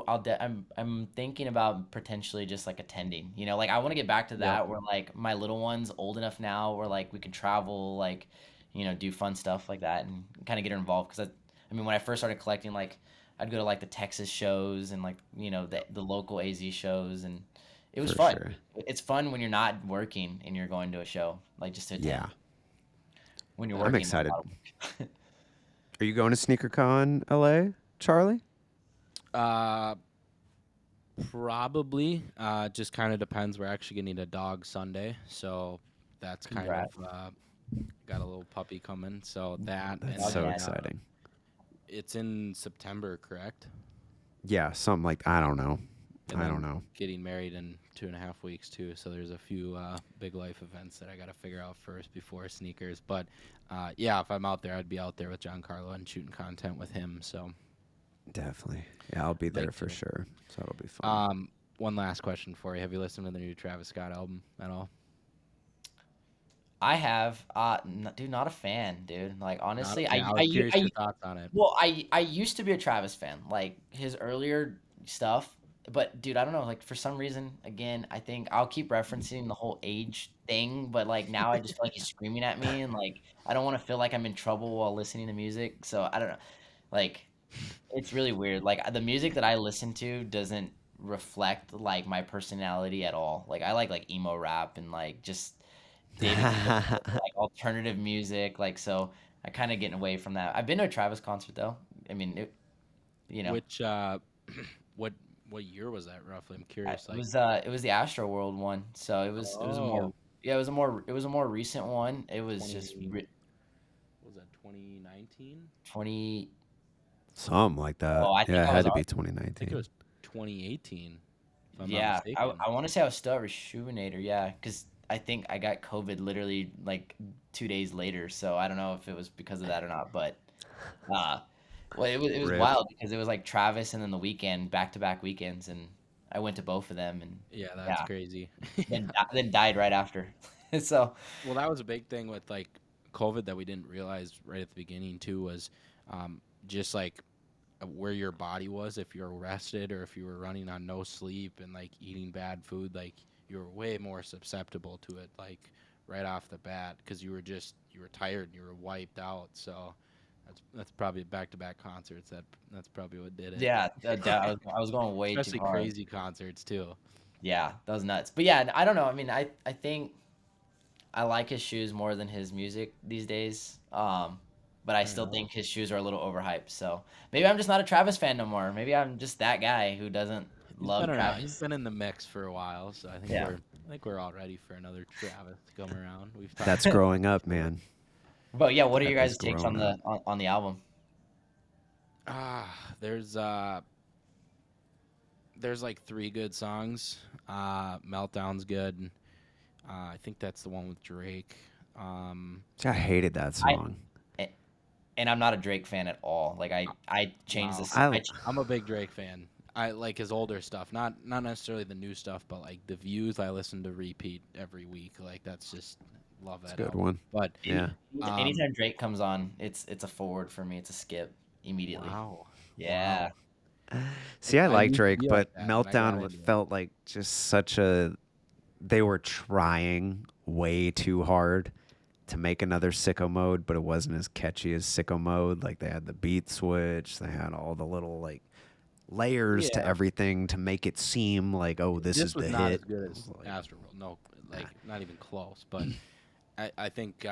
I'm thinking about potentially just like attending. Like I want to get back to Yep. that where like my little one's old enough now where like we can travel, like do fun stuff like that and kind of get her involved. Because I mean, when I first started collecting, like I'd go to like the Texas shows and like the local AZ shows, and it was For fun. sure. It's fun when you're not working and you're going to a show, like just to Yeah. attend. When you're Yeah. I'm working, it's a excited. lot of work. Are you going to SneakerCon LA, Charlie? Uh, Probably. Just kind of depends. We're actually getting a dog Sunday, so that's kind of Congrats. got a little puppy coming. So that, That's and Dog so then dad. exciting. it's in September, correct? Yeah, something like I don't know. And I then don't know. getting married in 2.5 weeks too. So there's a few big life events that I got to figure out first before sneakers. But yeah, if I'm out there, I'd be out there with Giancarlo and shooting content with him. So Definitely. Yeah, I'll be there like for to. sure. So it'll be fun. One last question for you: have you listened to the new Travis Scott album at all? I have, dude, not a fan, dude. Like Not. honestly, Yeah, I was curious your thoughts on it. well, I used to be a Travis fan, like his earlier stuff. But dude, I don't know. Like for some reason, again, I think I'll keep referencing the whole age thing. But like now, I just feel like he's screaming at me, and like I don't want to feel like I'm in trouble while listening to music. So I don't know. Like it's really weird. Like the music that I listen to doesn't reflect like my personality at all. Like I like emo rap and like just David Guetta, like alternative music. Like so, I kind of getting away from that. I've been to a Travis concert though. I mean, you know, Which what what year was that roughly? I'm curious. Like, it was the Astro World one. So it was a oh, more it was a more recent one. It was just 20 was that 2019? 20. Something like that. Oh, I think Yeah, it I was had to be I think it 2019. was 2018, if I'm not yeah. I mistaken. I want to say I was still at Rejuvenator. Yeah, because I think I got COVID literally like 2 days later. So I don't know if it was because of that or not, but uh, well, it was Rip. wild because it was like Travis and then the weekend, back to back weekends, and I went to both of them, and Yeah, that's yeah, crazy. then died right after. So Well, that was a big thing with like COVID that we didn't realize right at the beginning too was just like where your body was if you're rested or if you were running on no sleep and like eating bad food, like you were way more susceptible to it like right off the bat because you were tired and you were wiped out. So that's probably back to back concerts that's probably what did it. yeah, I was going way too Especially hard. crazy concerts too. Yeah, that was nuts. But yeah, I don't know. I mean, I think I like his shoes more than his music these days. But I Fair still enough. think his shoes are a little overhyped. So maybe I'm just not a Travis fan no more. Maybe I'm just that guy who doesn't He's been love around. He's Travis. been in the mix for a while, so Yeah. I think we're all ready for another Travis to come around. We've That's talked. growing up, man. But yeah, what are That your is guys' takes on growing up. the There's like three good songs. Meltdown's good. I think that's the one with Drake. I hated that album? song. And I'm not a Drake fan at all. Like I changed Wow, this. I I'm a big Drake fan. I like his older stuff, not necessarily the new stuff, but like the Views I listen to repeat every week. Like that's just love it's a that good album. one. But Yeah. um, Anytime Drake comes on, it's a forward for me. It's a skip immediately. wow, Yeah. wow. See, I like used to Drake, be like but that, and I got Meltdown into it. felt like just such a. They were trying way too hard to make another Sicko Mode, but it wasn't as catchy as Sicko Mode. Like they had the beat switch, they had all the little like layers to Yeah, everything to make it seem like, oh, this this is was the not hit. as good I as was like, Astroworld. No, nah. like not even close. But I think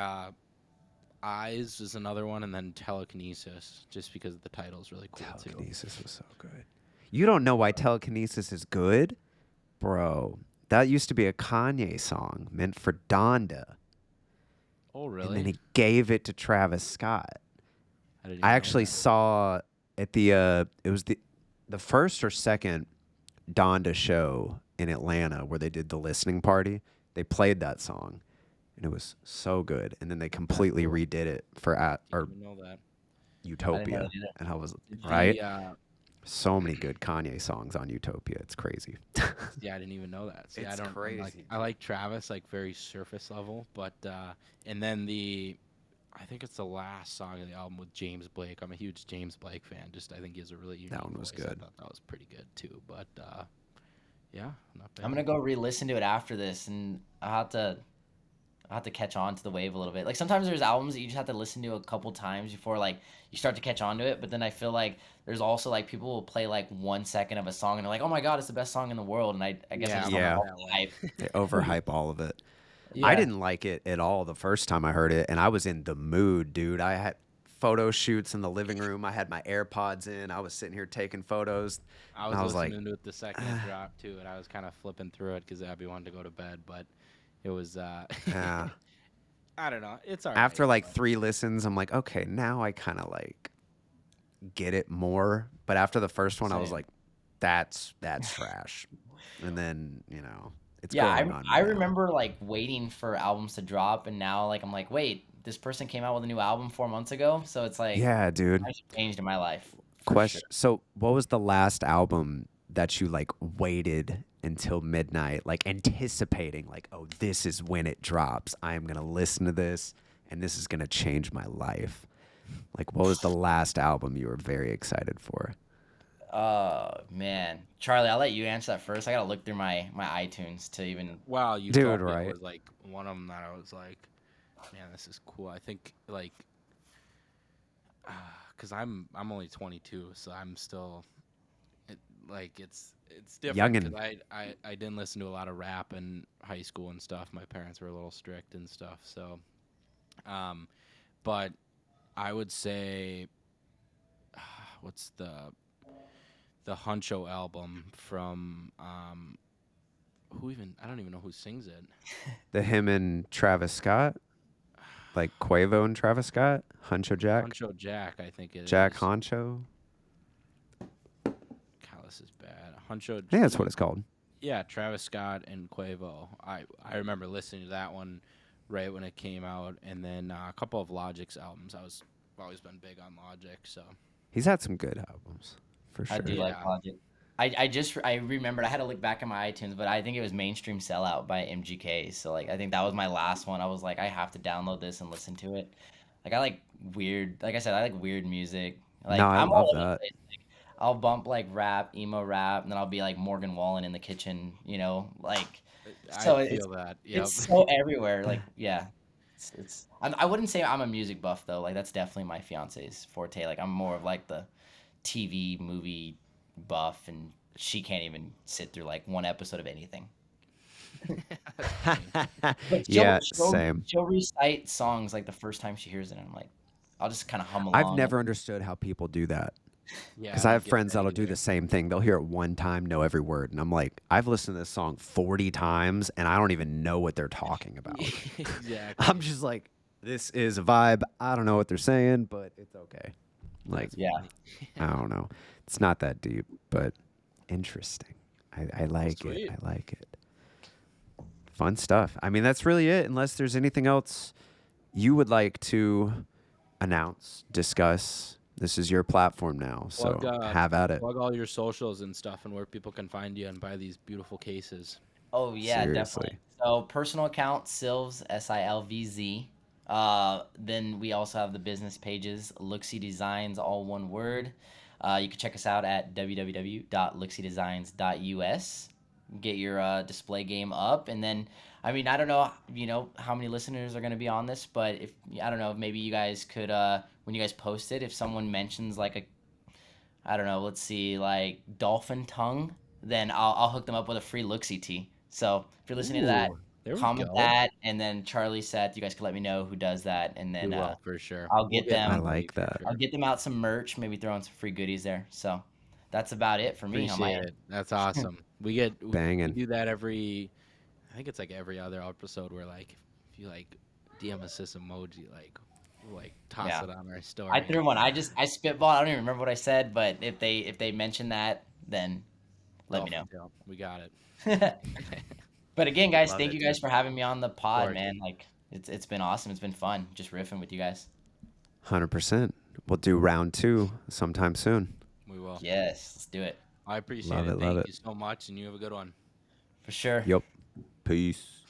Eyes is another one, and then Telekinesis, just because the title's really cool too. Telekinesis was so good. You don't know why Telekinesis is good? Bro, that used to be a Kanye song meant for Donda. Oh, And then really? he gave it to Travis Scott. I didn't I even know actually that. saw at the it was the first or second Donda show in Atlanta where they did the listening party. They played that song and it was so good. And then they completely cool. redid it for Didn't even know that. I didn't know Utopia. that either. And I was Did right. the, So many good Kanye songs on Utopia. It's crazy. yeah, I didn't even know that. See, I It's don't I'm like crazy, I like Travis like very surface level, but and then I think it's the last song of the album with James Blake. I'm a huge James Blake fan. Just I think he has a really unique one was voice. I good. thought that was pretty good too. But yeah, not bad. I'm gonna go re-listen to it after this, and I have to catch on to the wave a little bit. Like sometimes there's albums that you just have to listen to a couple times before like you start to catch on to it. But then I feel like there's also like people will play like 1 second of a song and they're like, oh my god, it's the best song in the world. And I guess I just Yeah. don't know hype. They overhype all of it. Yeah. I didn't like it at all the first time I heard it, and I was in the mood, dude. I had photo shoots in the living room. I had my AirPods in. I was sitting here taking photos. I and I was was like, listening to it the second it dropped too, and I was kind of flipping through it because Abby wanted to go to bed, but it was yeah. I don't know. It's alright. After like but 3 listens, I'm like, okay, now I kind of like get it more. But after the first one, I was Same. like, that's trash. And then, it's Yeah, growing on me I now. remember like waiting for albums to drop, and now like I'm like, wait, this person came out with a new album 4 months ago, so it's like Yeah, dude. much changed in my life for Question. sure. So, what was the last album that you like waited until midnight, like anticipating, like, oh, this is when it drops. I am gonna listen to this, and this is gonna change my life. Like, what was the last album you were very excited for? Oh man, Charlie, I'll let you answer that first. I gotta look through my iTunes to even. wow, Dude, Utopia right? was like one of them that I was like, man, this is cool. I think like because I'm only 22, so I'm still like it's different Youngin'. because I didn't listen to a lot of rap in high school and stuff. My parents were a little strict and stuff, so but I would say what's the Huncho album from who even I don't even know who sings it. The him and Travis Scott, like Quavo and Travis Scott, Huncho Jack, Huncho Jack, I think it is. Jack Honcho. God, this is bad. Huncho. I think that's what it's called. Yeah, Travis Scott and Quavo. I remember listening to that one right when it came out, and then a couple of Logic's albums. I've always been big on Logic, so He's had some good albums, for I sure. do like Yeah. Logic. I remembered I had to look back at my iTunes, but I think it was Mainstream Sellout by MGK. So like I think that was my last one. I was like I have to download this and listen to it. Like I like weird. Like I said, I like weird music. Like No, I I'm love all over the that. place. Like, I'll bump like rap, emo rap, and then I'll be like Morgan Wallen in the kitchen. Like so I feel that. Yep. it's so everywhere. Like yeah, I wouldn't say I'm a music buff though. Like that's definitely my fiance's forte. Like I'm more of like the TV movie buff, and she can't even sit through like one episode of anything. But Yeah, same. She'll recite songs like the first time she hears it, and I'm like, I'll just kind of hum I've along. never understood how people do that. Yeah, Because I have friends that'll do the same thing. They'll hear it one time, know every word. And I'm like, I've listened to this song 40 times, and I don't even know what they're talking about. exactly. I'm just like, this is a vibe. I don't know what they're saying, but it's okay. Like, Yeah. I don't know. It's not that deep, but interesting. I like it. Sweet. I like it. Fun stuff. I mean, that's really it, unless there's anything else you would like to announce, discuss. This is your platform now, so Plug, have at it. Plug all your socials and stuff, and where people can find you and buy these beautiful cases. Oh yeah, Seriously. definitely. So personal account Silvz Silvz. Then we also have the business pages Looksee Designs, all one word. You can check us out at www.lookseedesigns.us. Get your display game up, and then I mean I don't know how many listeners are going to be on this, but if I don't know, maybe you guys could when you guys post it, if someone mentions like a I don't know, let's see, like dolphin tongue, then I'll hook them up with a free Looksee tee. So if you're listening to that, Ooh, There we comment go. that, and then Charlie, Seth, you guys can let me know who does that, and We then will for sure. I'll We'll get get I them. on the like for that. sure. I'll get them out some merch, maybe throw in some free goodies there. So that's about it for me on my Appreciate end. it. That's awesome. We Banging. do that every. I think it's like every other episode where like if you like DM us this emoji we'll like toss Yeah. it on our I story. threw one. I spitball. I don't even remember what I said, but if they mention that, then let me Dolphin tail. We got it. know. But again, guys, Love thank it, you guys dude. for having me on the pod, course. man. Like it's been awesome. It's been fun just riffing with you guys. 100%. We'll do round 2 sometime soon. We will. Yes, let's do it I appreciate Love it. it, love Thank it. you so much, and you have a good one. for sure. Yep. Peace.